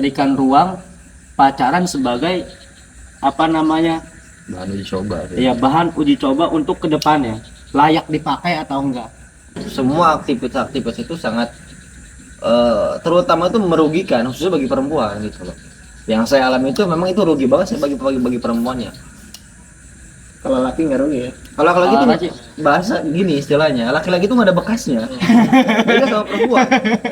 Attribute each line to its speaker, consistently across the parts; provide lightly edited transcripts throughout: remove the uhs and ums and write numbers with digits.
Speaker 1: memberikan ruang pacaran sebagai apa namanya,
Speaker 2: bahan uji coba.
Speaker 1: ya bahan uji coba untuk kedepannya layak dipakai atau enggak.
Speaker 2: Semua aktivitas itu sangat terutama itu merugikan khususnya bagi perempuan gitu loh. Yang saya alami itu memang itu rugi banget sih bagi perempuannya.
Speaker 3: Kalau laki nggak rugi ya?
Speaker 2: Kalau laki
Speaker 1: Kalau
Speaker 2: itu bahasa gini istilahnya, laki-laki itu nggak ada bekasnya. Beda sama perempuan,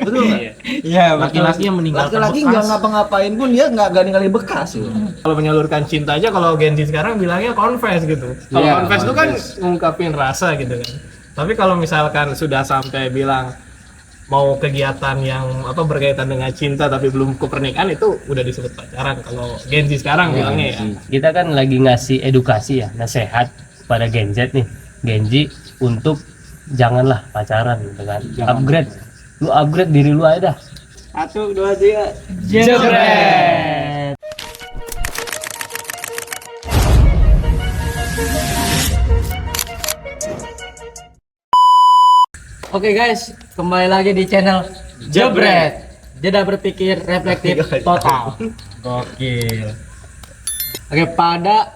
Speaker 2: betul nggak?
Speaker 1: Iya,
Speaker 3: Laki-laki yang meninggalkan
Speaker 2: Laki-laki
Speaker 3: bekas.
Speaker 2: nggak ngapa-ngapain pun dia nggak ninggalin bekas. Gitu.
Speaker 3: Kalau menyalurkan cinta aja, kalau Gen Z sekarang bilangnya confess gitu. Kalau
Speaker 1: Iya,
Speaker 3: confess itu kan ngungkapin rasa gitu kan. Tapi kalau misalkan sudah sampai bilang mau kegiatan yang berkaitan dengan cinta tapi belum ke pernikahan, itu udah disebut pacaran. Kalau Gen Z sekarang bilangnya ya.
Speaker 4: Kita kan lagi ngasih edukasi ya, nasihat pada Gen Z nih, Gen Z untuk janganlah pacaran gitu kan. Upgrade, lu upgrade diri lu aja dah.
Speaker 1: 1, 2, 3, jebret. Oke guys, kembali lagi di channel Jebret. Jeda berpikir reflektif total.
Speaker 3: Gokil.
Speaker 1: Oke, pada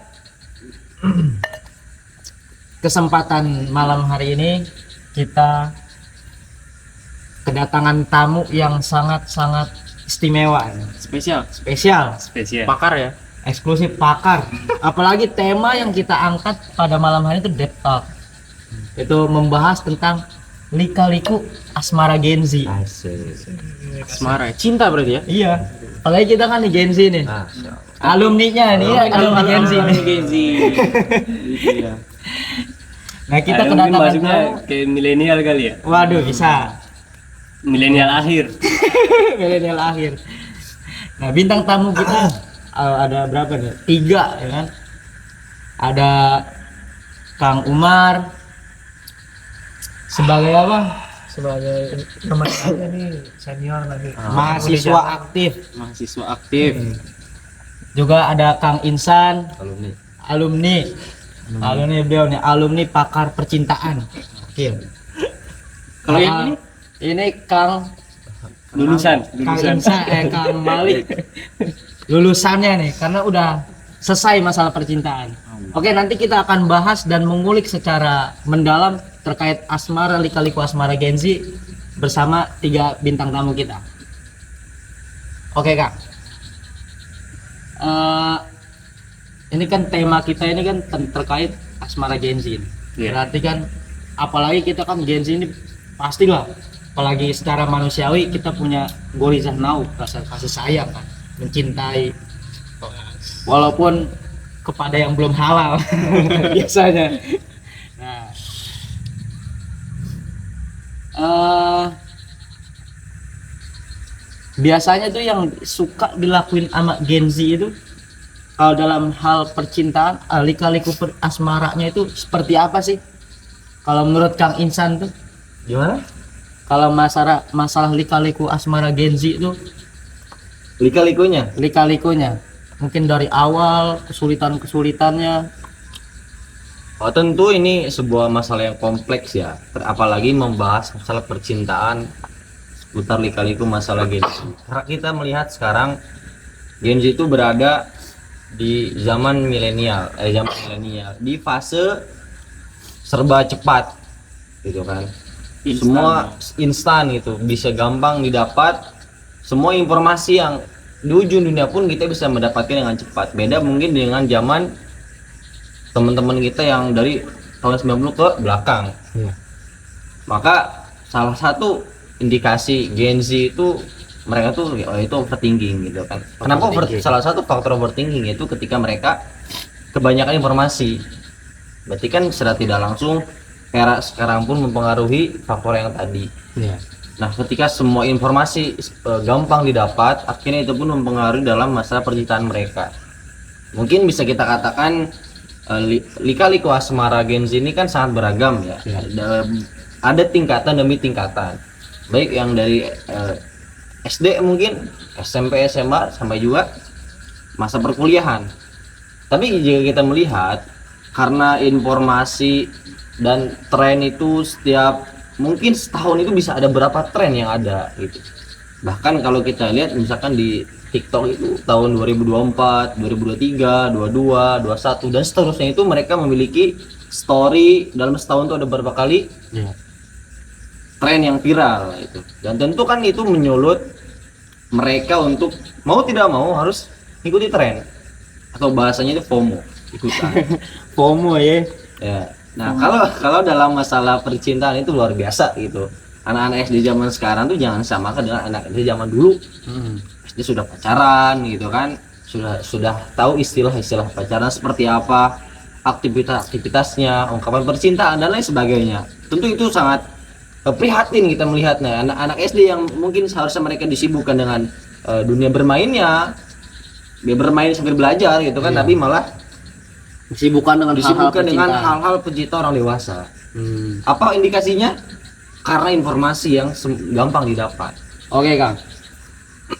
Speaker 1: kesempatan malam hari ini kita kedatangan tamu yang sangat-sangat istimewa, spesial,
Speaker 3: Pakar ya.
Speaker 1: eksklusif, pakar. Apalagi tema yang kita angkat pada malam hari itu Deep Talk. Itu membahas tentang lika-liku asmara Gen Z.
Speaker 3: Asmara, cinta berarti ya?
Speaker 1: Iya. Apalagi kita kan di Gen Z nih. Alumninya nih, alumni Gen Z nih.
Speaker 4: Iya.
Speaker 1: Nah, kita
Speaker 4: Mungkin
Speaker 1: kedatangan
Speaker 4: masuknya
Speaker 1: tamu.
Speaker 4: ke milenial kali ya.
Speaker 1: Waduh, bisa.
Speaker 4: Milenial akhir.
Speaker 1: Milenial akhir. Nah, bintang tamu kita ada berapa nih? 3 ya kan? Ada Kang Umar sebagai apa?
Speaker 3: Sebagai teman saya nih, senior lagi.
Speaker 1: Mahasiswa aktif.
Speaker 4: Mahasiswa aktif.
Speaker 1: Juga ada Kang Insan,
Speaker 2: Alumni.
Speaker 1: alumni beliau nih, alumni pakar percintaan. Oke.
Speaker 4: Kalau yang
Speaker 1: ini Kang
Speaker 4: lulusan.
Speaker 1: Insan, Kang Malik. Lulusannya nih, karena udah selesai masalah percintaan. Oke, nanti kita akan bahas dan mengulik secara mendalam terkait asmara, lika-liku asmara Gen Z bersama 3 bintang tamu kita. Oke, Kak. Ini kan tema kita ini kan terkait asmara Gen Z.
Speaker 4: Iya.
Speaker 1: Berarti kan apalagi kita kan Gen Z ini pastilah, apalagi secara manusiawi kita punya gorizah nau, rasa kasih sayang kan, mencintai walaupun kepada yang belum halal biasanya. Nah, biasanya tuh yang suka dilakuin sama Gen Z itu kalau dalam hal percintaan, lika-liku asmaranya itu seperti apa sih? Kalau menurut Kang Insan tuh
Speaker 2: Gimana?
Speaker 1: kalau masalah lika-liku asmara Gen Z itu
Speaker 2: Lika-likunya.
Speaker 1: lika-likunya mungkin dari awal kesulitannya.
Speaker 2: Oh, tentu ini sebuah masalah yang kompleks ya, apalagi membahas masalah percintaan seputar lika-liku masalah Gen Z. Karena kita melihat sekarang Gen Z itu berada di zaman milenial, di fase serba cepat, gitu kan. Semua instan gitu, bisa gampang didapat. Semua informasi yang di ujung dunia pun kita bisa mendapatkan dengan cepat. Beda mungkin dengan zaman teman-teman kita yang dari tahun 90 ke belakang. Maka salah satu indikasi Gen Z itu mereka tuh itu overthinking gitu kan. Kenapa salah satu faktor overthinking itu ketika mereka kebanyakan informasi. Berarti kan secara tidak langsung era sekarang pun mempengaruhi faktor yang tadi. Nah, ketika semua informasi gampang didapat, akhirnya itu pun mempengaruhi dalam masa percintaan mereka. Mungkin bisa kita katakan lika-liku asmara Gen Z ini kan sangat beragam ya. Ada tingkatan demi tingkatan. Baik yang dari SD mungkin, SMP, SMA, sampai juga masa perkuliahan. Tapi jika kita melihat, karena informasi dan tren itu setiap mungkin setahun itu bisa ada berapa tren yang ada gitu. Bahkan kalau kita lihat misalkan di TikTok itu tahun 2024, 2023, 22, 21 dan seterusnya itu mereka memiliki story dalam setahun tuh ada berapa kali
Speaker 1: Iya.
Speaker 2: tren yang viral itu. Dan tentu kan itu menyulut mereka untuk mau tidak mau harus ikuti tren atau bahasanya itu FOMO, ikutan.
Speaker 1: FOMO ya.
Speaker 2: Ya. Nah, kalau dalam masalah percintaan itu luar biasa gitu. Anak-anak SD zaman sekarang tuh jangan samakan dengan anak SD zaman dulu. SD sudah pacaran gitu kan. Sudah tahu istilah-istilah pacaran seperti apa, aktivitasnya, ungkapan percintaan dan lain sebagainya. Tentu itu sangat prihatin kita melihatnya. Anak-anak SD yang mungkin seharusnya mereka disibukkan dengan dunia bermainnya, dia bermain sambil belajar gitu kan, tapi malah
Speaker 1: Disibukkan dengan
Speaker 2: disibukkan dengan
Speaker 1: percintaan.
Speaker 2: hal-hal pecinta orang dewasa.
Speaker 1: Hmm.
Speaker 2: Apa indikasinya? Karena informasi yang gampang didapat.
Speaker 1: Oke Kang.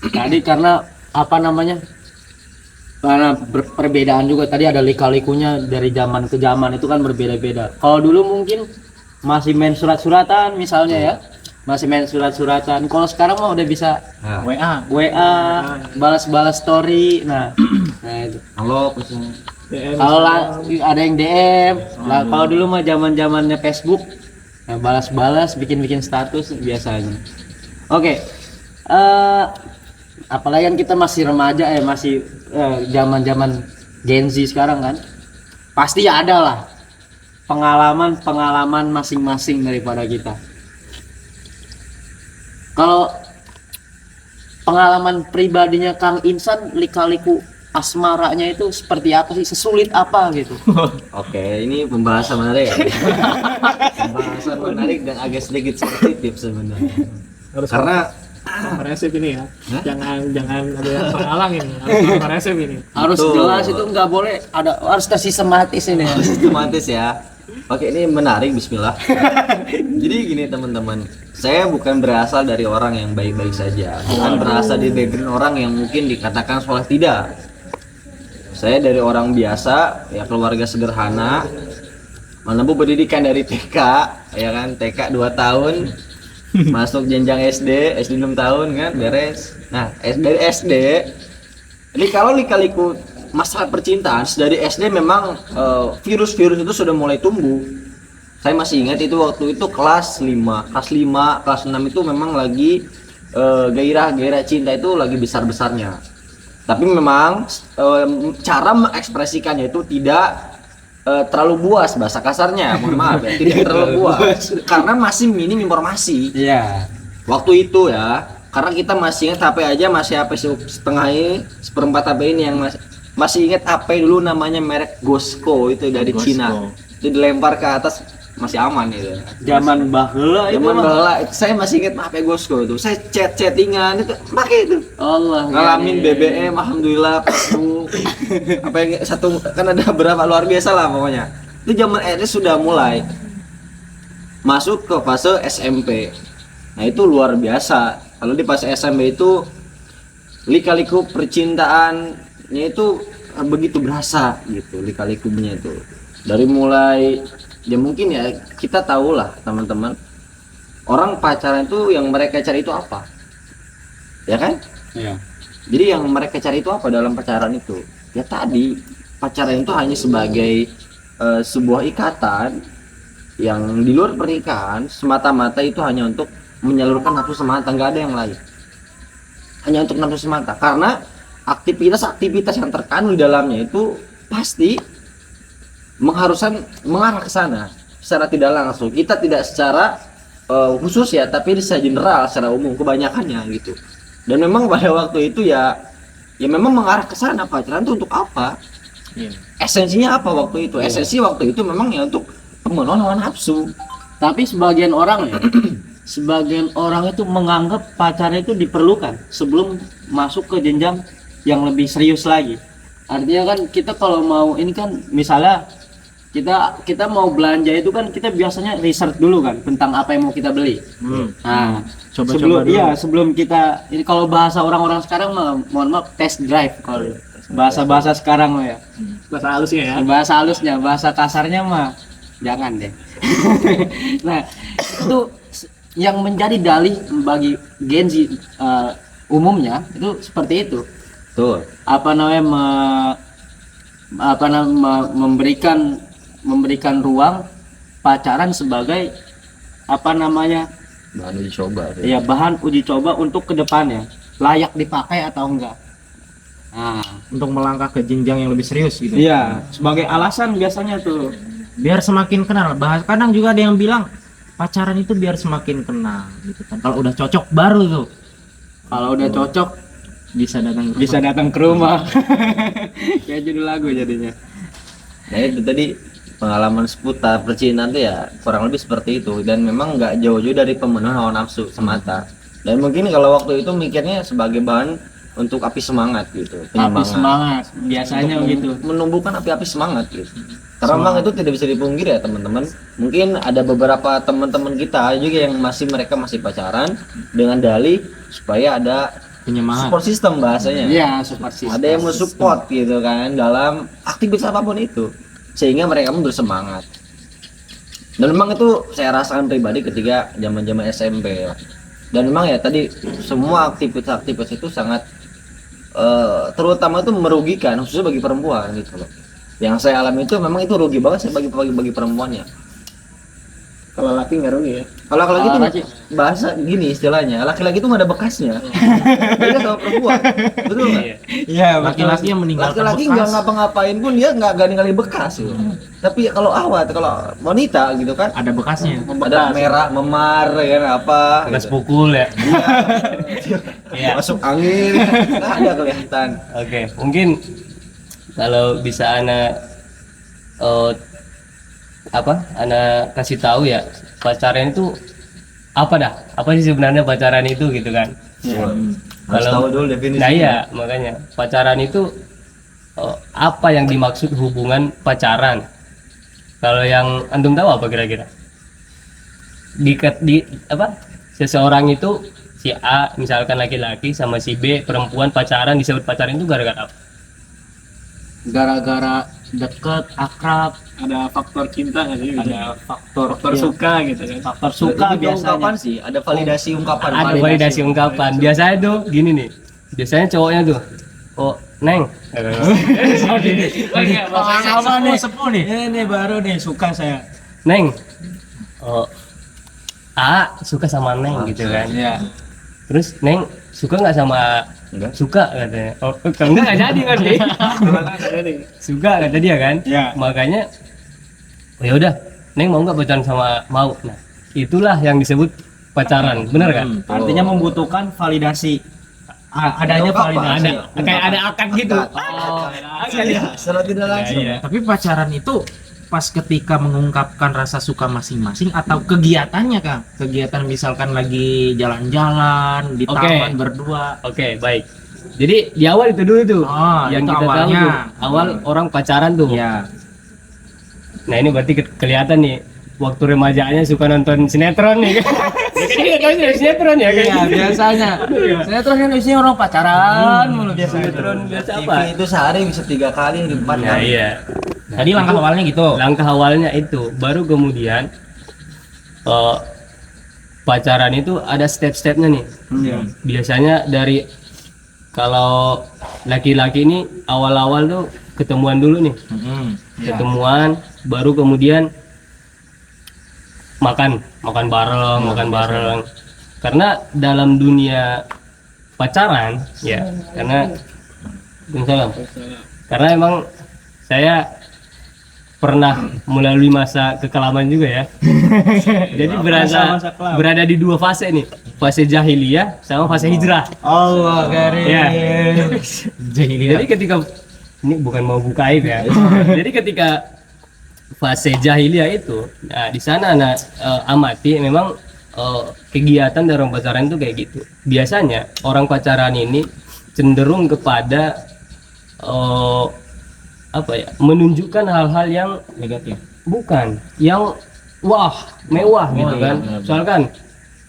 Speaker 1: Tadi karena apa namanya? Karena perbedaan juga tadi ada lika-likunya dari zaman ke zaman itu kan berbeda-beda. Kalau dulu mungkin masih main surat-suratan misalnya ya. Masih main surat-suratan. Kalau sekarang mah udah bisa
Speaker 2: Nah,
Speaker 1: WA, balas-balas story. Nah itu.
Speaker 2: halo pesan.
Speaker 1: Kalau ada yang DM, lah kalau dulu mah zaman-zamannya Facebook, nah, balas-balas, bikin-bikin status biasanya. Oke, apalagi kan kita masih remaja ya, masih zaman-zaman Gen Z sekarang kan, pasti ya ada lah pengalaman masing-masing daripada kita. Kalau pengalaman pribadinya Kang Insan, lika-liku asmaranya itu seperti apa sih? Sesulit apa gitu?
Speaker 2: Oke, ini pembahasan menarik ya. Pembahasan menarik dan agak sedikit sensitif sebenarnya.
Speaker 3: Harus
Speaker 2: Karena
Speaker 3: kompresif ini ya.
Speaker 2: Hah?
Speaker 3: Jangan ada yang penghalang ini. Harus kompresif ini.
Speaker 1: Harus
Speaker 2: Betul.
Speaker 1: jelas itu nggak boleh ada, harus sistematis ini.
Speaker 2: sistematis ya. Oke, ini menarik, bismillah. Jadi gini teman-teman, saya bukan berasal dari orang yang baik-baik saja, bukan berasal dari background orang yang mungkin dikatakan soleh, tidak. Saya dari orang biasa, ya keluarga sederhana, menempuh pendidikan dari TK, ya kan, TK 2 tahun, masuk jenjang SD 6 tahun kan, beres. Nah, dari SD, ini kalau lika-liku masalah percintaan dari SD memang virus-virus itu sudah mulai tumbuh. Saya masih ingat itu waktu itu kelas 5, kelas 6 itu memang lagi gairah cinta itu lagi besar-besarnya. Tapi memang cara mengekspresikannya itu tidak terlalu buas, bahasa kasarnya, mohon maaf ya, tidak terlalu buas karena masih minim informasi.
Speaker 1: Iya.
Speaker 2: Waktu itu ya, karena kita masih ingat HP aja masih HP setengah ini, seperempat HP ini yang masih ingat HP dulu namanya merek Gosco itu dari Cina. Itu dilempar ke atas masih aman itu.
Speaker 1: Zaman baheula itu
Speaker 2: Zaman
Speaker 1: mah.
Speaker 2: baheula saya masih ingat HP Gosco itu. Saya chattingan itu pakai itu.
Speaker 1: Allah.
Speaker 2: Ngalamin
Speaker 1: ya.
Speaker 2: BBM alhamdulillah Facebook. Apa yang satu kan ada berapa luar biasa lah pokoknya. Itu zaman SD sudah mulai masuk ke fase SMP. Nah, itu luar biasa. Kalau di fase SMP itu lika-liku percintaannya itu begitu berasa gitu, lika-likunya itu. Dari mulai ya mungkin ya kita tahu lah teman-teman, orang pacaran itu yang mereka cari itu apa, ya kan?
Speaker 1: Iya.
Speaker 2: Jadi yang mereka cari itu apa dalam pacaran itu? Ya tadi pacaran itu hanya sebagai sebuah ikatan yang di luar pernikahan, semata-mata itu hanya untuk menyalurkan nafsu semata, nggak ada yang lain. Hanya untuk nafsu semata, karena aktivitas-aktivitas yang terkandung di dalamnya itu pasti mengharuskan mengarah ke sana secara tidak langsung. Kita tidak secara khusus ya, tapi secara general, secara umum kebanyakannya gitu. Dan memang pada waktu itu ya memang mengarah ke sana. Pacaran itu untuk apa? Esensinya apa waktu itu? Esensi waktu itu memang ya untuk pemenuhan hawa nafsu.
Speaker 1: Tapi sebagian orang ya, sebagian orang itu menganggap pacaran itu diperlukan sebelum masuk ke jenjang yang lebih serius lagi. Artinya kan kita kalau mau ini kan misalnya kita mau belanja itu kan kita biasanya research dulu kan tentang apa yang mau kita beli. Nah, sebelum kita ini kalau bahasa orang-orang sekarang mah, mohon maaf, test drive kalau bahasa sekarang mah ya.
Speaker 3: Bahasa halusnya ya.
Speaker 1: Bahasa halusnya, bahasa kasarnya mah jangan deh. Nah, itu yang menjadi dalih bagi Gen Z umumnya itu seperti itu.
Speaker 2: Betul.
Speaker 1: apa namanya memberikan ruang pacaran sebagai apa namanya
Speaker 2: Bahan uji coba.
Speaker 1: ya bahan uji coba untuk kedepannya layak dipakai atau enggak. Nah,
Speaker 3: Untuk melangkah ke jenjang yang lebih serius gitu.
Speaker 1: iya sebagai alasan biasanya tuh.
Speaker 3: Biar semakin kenal. Kadang juga ada yang bilang pacaran itu biar semakin kenal gitu kan. Kalau udah cocok baru tuh
Speaker 1: Kalau udah cocok
Speaker 3: bisa datang
Speaker 1: ke rumah. Kayak judul lagu jadinya.
Speaker 2: Nah itu tadi pengalaman seputar percintaan tuh ya kurang lebih seperti itu, dan memang nggak jauh-jauh dari pemenuhan hawa nafsu semata. Dan mungkin kalau waktu itu mikirnya sebagai bahan untuk api semangat gitu,
Speaker 1: Api
Speaker 2: penyemangat.
Speaker 1: semangat biasanya
Speaker 2: Untuk
Speaker 1: gitu.
Speaker 2: menumbuhkan api-api semangat gitu. Karena memang itu tidak bisa dipungkiri ya teman-teman. Mungkin ada beberapa teman-teman kita juga yang mereka masih pacaran dengan dalih supaya ada
Speaker 3: penyemangat.
Speaker 2: support system bahasanya.
Speaker 1: Iya, support system.
Speaker 2: Ada yang mensupport gitu kan dalam aktivitas apapun itu, sehingga mereka pun bersemangat. Dan memang itu saya rasakan pribadi ketika zaman-zaman SMP ya. Dan memang ya tadi semua aktivitas itu sangat terutama itu merugikan khususnya bagi perempuan gitu loh. Yang saya alami itu memang itu rugi banget sih bagi perempuannya.
Speaker 3: Kalau laki nggak rugi ya.
Speaker 2: Kalau laki itu
Speaker 1: laki.
Speaker 2: bahasa gini istilahnya, laki-laki itu nggak ada bekasnya. Beda sama perempuan. Betul nggak?
Speaker 1: Iya,
Speaker 3: Laki-laki yang meninggalkan
Speaker 2: Laki-laki
Speaker 3: bekas.
Speaker 2: nggak ngapa-ngapain pun dia nggak ninggalin bekas gitu. Tapi kalau wanita gitu kan
Speaker 3: Ada bekasnya.
Speaker 2: ada merah, memar ya kan, apa
Speaker 4: Bekas
Speaker 2: gitu.
Speaker 4: pukul ya. Iya.
Speaker 2: Masuk angin nggak ada kelihatan.
Speaker 4: Oke, mungkin kalau bisa ana ana kasih tahu ya, pacaran itu apa dah? Apa sih sebenarnya pacaran itu gitu kan?
Speaker 2: Harus tahu dulu definisinya.
Speaker 4: Nah iya, makanya pacaran itu apa yang dimaksud hubungan pacaran? Kalau yang antum tahu apa kira-kira? Seseorang itu si A misalkan laki-laki sama si B perempuan pacaran, disebut pacaran itu gara-gara apa?
Speaker 1: gara-gara deket, akrab,
Speaker 3: Ada faktor cinta nggak sih?
Speaker 1: ada faktor
Speaker 3: Faktor suka gitu kan.
Speaker 1: faktor suka
Speaker 2: Lebih ke ungkapan
Speaker 1: biasanya.
Speaker 2: sih, ada validasi ungkapan.
Speaker 4: Ada validasi ungkapan. Biasanya tuh gini nih. Biasanya cowoknya tuh, oh neng.
Speaker 1: Sama nih, sepuh nih. Ini baru nih suka saya.
Speaker 4: Neng. Oh, A suka sama neng gitu kan.
Speaker 1: Iya.
Speaker 4: Terus neng suka nggak sama A?
Speaker 2: Enggak.
Speaker 4: Suka katanya. Oh, enggak jadi kan dia. Suka kata dia kan.
Speaker 1: Iya.
Speaker 4: Makanya oh ya udah, neng mau nggak pacaran sama mau. Nah, itulah yang disebut pacaran, benar kan?
Speaker 1: Artinya membutuhkan validasi. Adanya
Speaker 2: Ungkapan.
Speaker 1: validasi.
Speaker 4: Ada kayak ada akad gitu.
Speaker 2: Secara tidak langsung.
Speaker 4: Iya.
Speaker 3: Tapi pacaran itu pas ketika mengungkapkan rasa suka masing-masing atau kegiatannya Kang? Kegiatan misalkan lagi jalan-jalan di
Speaker 4: Oke.
Speaker 3: taman berdua.
Speaker 4: Oke, baik. Jadi di awal itu dulu tuh,
Speaker 3: Oh,
Speaker 4: yang
Speaker 3: itu
Speaker 4: kita
Speaker 3: awalnya.
Speaker 4: tahu tuh, awal orang pacaran tuh.
Speaker 3: Iya.
Speaker 4: Nah ini berarti kelihatan nih, waktu remajanya suka nonton sinetron nih. Dia kan nonton sinetron ya kan?
Speaker 1: Iya, biasanya. Sinetron kan isinya orang pacaran mulu biasanya.
Speaker 4: Sinetron biasa
Speaker 2: TV
Speaker 4: apa?
Speaker 2: itu sehari bisa 3 kali, 4
Speaker 4: Nah
Speaker 2: kali.
Speaker 4: iya.
Speaker 3: Tadi langkah awalnya gitu.
Speaker 4: Langkah awalnya itu, baru kemudian pacaran itu ada step-stepnya nih.
Speaker 1: Iya.
Speaker 4: Biasanya dari kalau laki-laki ini awal-awal tuh ketemuan dulu nih. Ketemuan, baru kemudian makan bareng. Karena dalam dunia pacaran ya, karena emang saya pernah melalui masa kekelaman juga ya. Jadi
Speaker 1: Masa kelam.
Speaker 4: berada di dua fase nih, fase jahiliyah sama fase hijrah.
Speaker 1: Allah karim.
Speaker 4: Ya. Jadi ketika ini bukan mau buka aib ya. Jadi ketika fase jahiliyah itu, nah di sana amati memang kegiatan dari orang pacaran itu kayak gitu. Biasanya orang pacaran ini cenderung kepada menunjukkan hal-hal yang
Speaker 3: Negatif.
Speaker 4: bukan, yang mewah gitu kan. Misalkan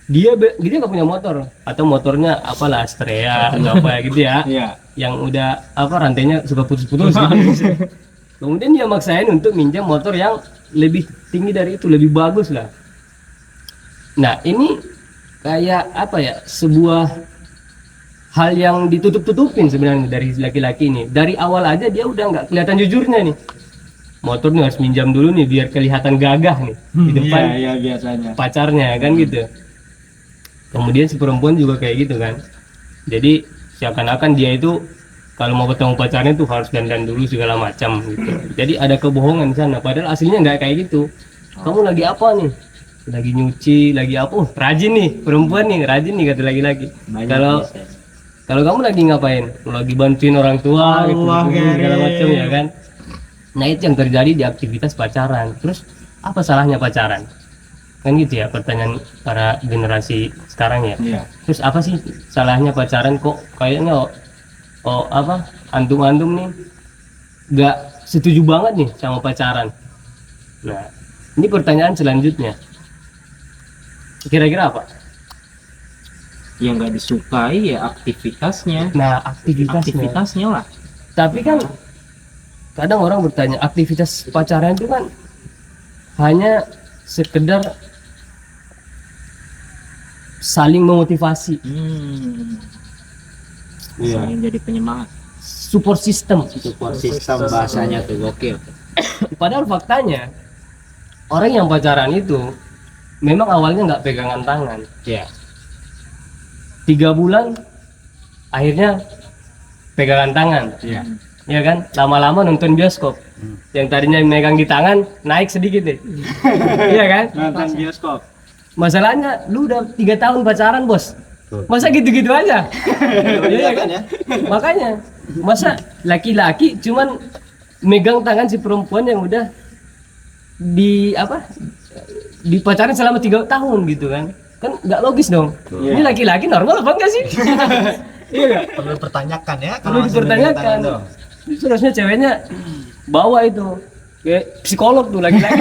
Speaker 4: dia nggak punya motor atau motornya apalah Astrea atau apa gitu ya.
Speaker 1: Iya.
Speaker 4: Yang udah rantainya suka putus-putus gitu. Kemudian dia maksain untuk minjam motor yang lebih tinggi dari itu, lebih bagus lah. Nah ini kayak sebuah hal yang ditutup-tutupin sebenarnya dari laki-laki ini. Dari awal aja dia udah nggak kelihatan jujurnya nih. Motor nih harus minjam dulu nih biar kelihatan gagah nih di depan
Speaker 1: Iya biasanya.
Speaker 4: pacarnya kan gitu. Kemudian si perempuan juga kayak gitu kan. Jadi seakan-akan dia itu kalau mau ketemu pacarnya tuh harus dandan dulu segala macam gitu. Jadi ada kebohongan di sana. Padahal aslinya nggak kayak gitu. Kamu lagi apa nih? Lagi nyuci, lagi apa? Oh, rajin nih perempuan nih, rajin nih kata laki-laki. Kalau kamu lagi ngapain? Lagi bantuin orang tua gitu, segala macam ya kan. Nah itu yang terjadi di aktivitas pacaran. Terus apa salahnya pacaran? Kan gitu ya pertanyaan para generasi sekarang ya.
Speaker 1: Iya.
Speaker 4: Terus apa sih salahnya pacaran kok kayaknya apa antum-antum nih nggak setuju banget nih sama pacaran. Nah ini pertanyaan selanjutnya. Kira-kira apa?
Speaker 5: Yang nggak disukai ya aktivitasnya.
Speaker 4: Nah
Speaker 5: Aktivitasnya lah.
Speaker 4: Tapi kan kadang orang bertanya aktivitas pacaran itu kan hanya sekedar saling memotivasi,
Speaker 5: Saling jadi penyemangat.
Speaker 4: support system.
Speaker 1: Support sistem bahasanya tuh gokil.
Speaker 4: Padahal faktanya orang yang pacaran itu memang awalnya nggak pegangan tangan.
Speaker 1: Iya.
Speaker 4: 3 bulan akhirnya pegangan tangan.
Speaker 1: Iya.
Speaker 4: Ya kan, lama-lama nonton bioskop. Yang tadinya megang di tangan naik sedikit deh. Iya kan?
Speaker 1: Nonton bioskop.
Speaker 4: Masalahnya lu udah 3 tahun pacaran, Bos. Masa gitu-gitu aja? Iya kan ya? Makanya masa laki-laki cuman megang tangan si perempuan yang udah di apa? Dipacarin selama 3 tahun gitu kan. Kan nggak logis dong. Ini laki-laki normal apa enggak sih? Iya nggak?
Speaker 3: Perlu dipertanyakan ya.
Speaker 4: Perlu dipertanyakan. Justru harusnya ceweknya bawa itu kayak psikolog tuh laki-laki.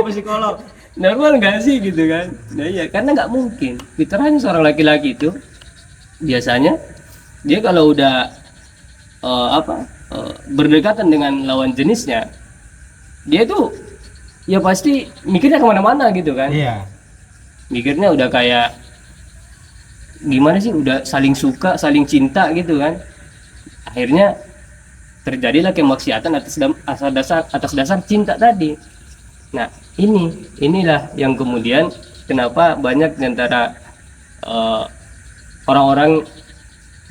Speaker 1: Psikolog.
Speaker 4: Normal nggak sih gitu kan? Nah iya karena nggak mungkin. Fitrahnya seorang laki-laki itu biasanya dia kalau udah berdekatan dengan lawan jenisnya, dia tuh ya pasti mikirnya kemana-mana gitu kan?
Speaker 1: Iya.
Speaker 4: Mikirnya udah kayak gimana sih? Udah saling suka, saling cinta gitu kan? Akhirnya terjadilah kemaksiatan atas dasar cinta tadi. Nah inilah yang kemudian kenapa banyak di antara orang-orang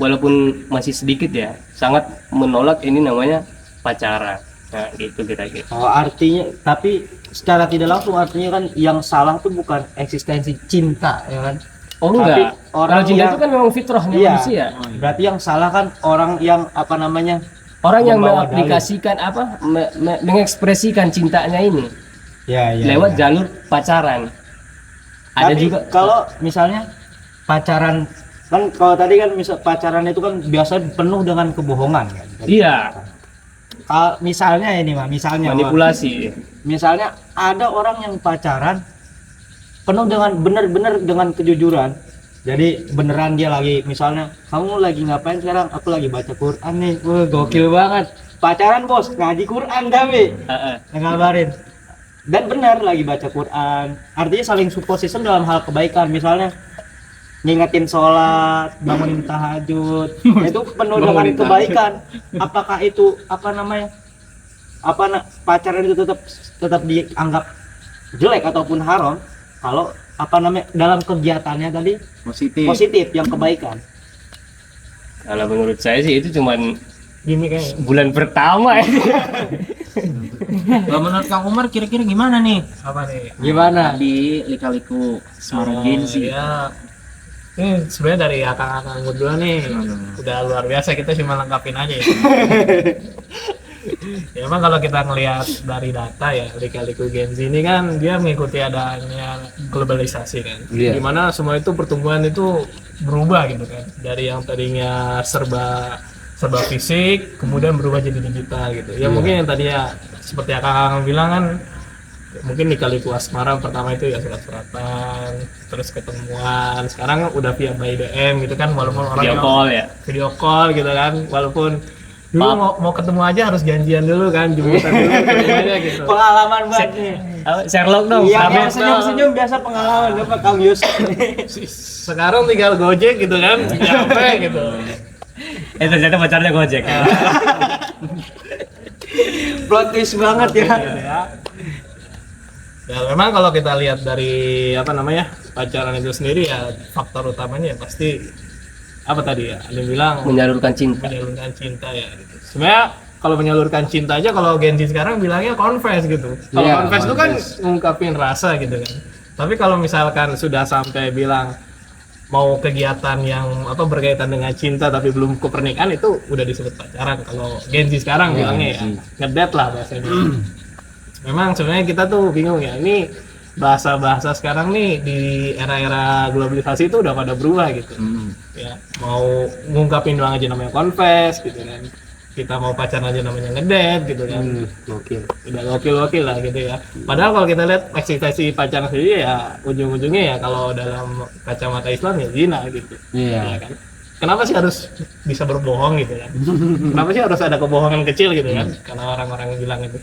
Speaker 4: walaupun masih sedikit ya sangat menolak ini namanya pacaran. Nah gitu kira-kira.
Speaker 1: Oh, artinya tapi secara tidak langsung artinya kan yang salah tuh bukan eksistensi cinta ya kan.
Speaker 4: Oh
Speaker 1: Tapi
Speaker 4: enggak.
Speaker 1: orang
Speaker 4: Kalau cinta
Speaker 1: yang-
Speaker 4: itu kan memang fitrahnya
Speaker 1: Iya.
Speaker 4: manusia.
Speaker 1: Berarti yang salah kan orang yang apa namanya?
Speaker 4: Orang yang
Speaker 1: Membawa
Speaker 4: mengaplikasikan mengekspresikan cintanya ini
Speaker 1: Ya,
Speaker 4: lewat jalur pacaran. Ada
Speaker 1: Tapi
Speaker 4: juga
Speaker 1: kalau misalnya pacaran kan kalau tadi kan misal pacaran itu kan biasa penuh dengan kebohongan kan.
Speaker 4: iya
Speaker 1: Kalau misalnya ini mah, misalnya
Speaker 4: manipulasi.
Speaker 1: misalnya ada orang yang pacaran penuh dengan benar-benar dengan kejujuran. Jadi beneran dia lagi misalnya kamu lagi ngapain sekarang? Aku lagi baca Quran nih. Wah, gokil banget. Pacaran bos, ngaji Quran tapi ngabarin. Dan benar lagi baca Quran. Artinya saling support system dalam hal kebaikan. Misalnya ngingetin sholat, bangunin tahajud, itu penuh dengan kebaikan. Apakah itu apa namanya? Pacaran itu tetap dianggap jelek ataupun haram kalau apa namanya dalam kegiatannya tadi positif yang kebaikan.
Speaker 4: Kalau menurut saya sih itu cuman
Speaker 3: Gimik kayaknya.
Speaker 4: bulan pertama ya.
Speaker 5: Kalau menurut Kang Umar kira-kira gimana nih?
Speaker 3: Apa nih?
Speaker 1: Gimana?
Speaker 5: Di lika-liku Semarang Gen Z.
Speaker 3: Ya. Ini sebenarnya dari akang-akang berdua nih udah luar biasa, kita cuma lengkapin aja ya. Ya emang kalau kita ngelihat dari data ya lika-liku Gen Z ini kan dia mengikuti adanya globalisasi kan.
Speaker 1: Iya.
Speaker 3: Dimana semua itu pertumbuhan itu berubah gitu kan. Dari yang tadinya serba fisik kemudian berubah jadi digital gitu. Ya mungkin yang tadinya seperti akang bilang kan mungkin lika-liku asmara pertama itu ya surat-suratan, terus ketemuan. Sekarang udah via by DM gitu kan, walaupun orang
Speaker 4: Video call ya.
Speaker 3: video call gitu kan, walaupun Dulu mau ketemu aja harus janjian dulu kan, jemputan dulu ke rumahnya gitu.
Speaker 1: Pengalaman banget nih.
Speaker 4: Sherlock dong.
Speaker 1: Iya,
Speaker 4: Sampai-
Speaker 1: yang senyum-senyum biasa pengalaman apa Kang Yusuf.
Speaker 3: Sekarang tinggal Gojek gitu kan, nyampe gitu.
Speaker 4: ternyata pacarnya Gojek.
Speaker 1: Plot twist banget ya.
Speaker 3: Ya memang kalau kita lihat dari apa namanya pacaran itu sendiri ya faktor utamanya ya pasti apa tadi ya, ada yang bilang
Speaker 4: Menyalurkan cinta.
Speaker 3: menyalurkan cinta ya gitu. Sebenarnya kalau menyalurkan cinta aja kalau Gen Z sekarang bilangnya confess gitu. Kalau
Speaker 1: Iya,
Speaker 3: confess itu kan ngungkapin rasa gitu kan. Tapi kalau misalkan sudah sampai bilang mau kegiatan yang apa berkaitan dengan cinta tapi belum ke pernikahan itu udah disebut pacaran. Kalau Gen Z sekarang bilangnya ya ngedate lah bahasanya. Memang sebenarnya kita tuh bingung ya, ini bahasa-bahasa sekarang nih di era-era globalisasi itu udah pada berubah gitu. Ya, mau ngungkapin doang aja namanya confess gitu kan. Kita mau pacaran aja namanya ngedate gitu kan.
Speaker 1: Gokil.
Speaker 3: Udah gokil-gokil lah gitu ya. Padahal kalau kita lihat eksistensi pacaran sendiri ya ujung-ujungnya ya kalau dalam kacamata Islam ya zina gitu.
Speaker 1: Iya.
Speaker 3: Ya kan? Kenapa sih harus bisa berbohong gitu kan? Kenapa sih harus ada kebohongan kecil gitu kan? Karena orang-orang bilang itu.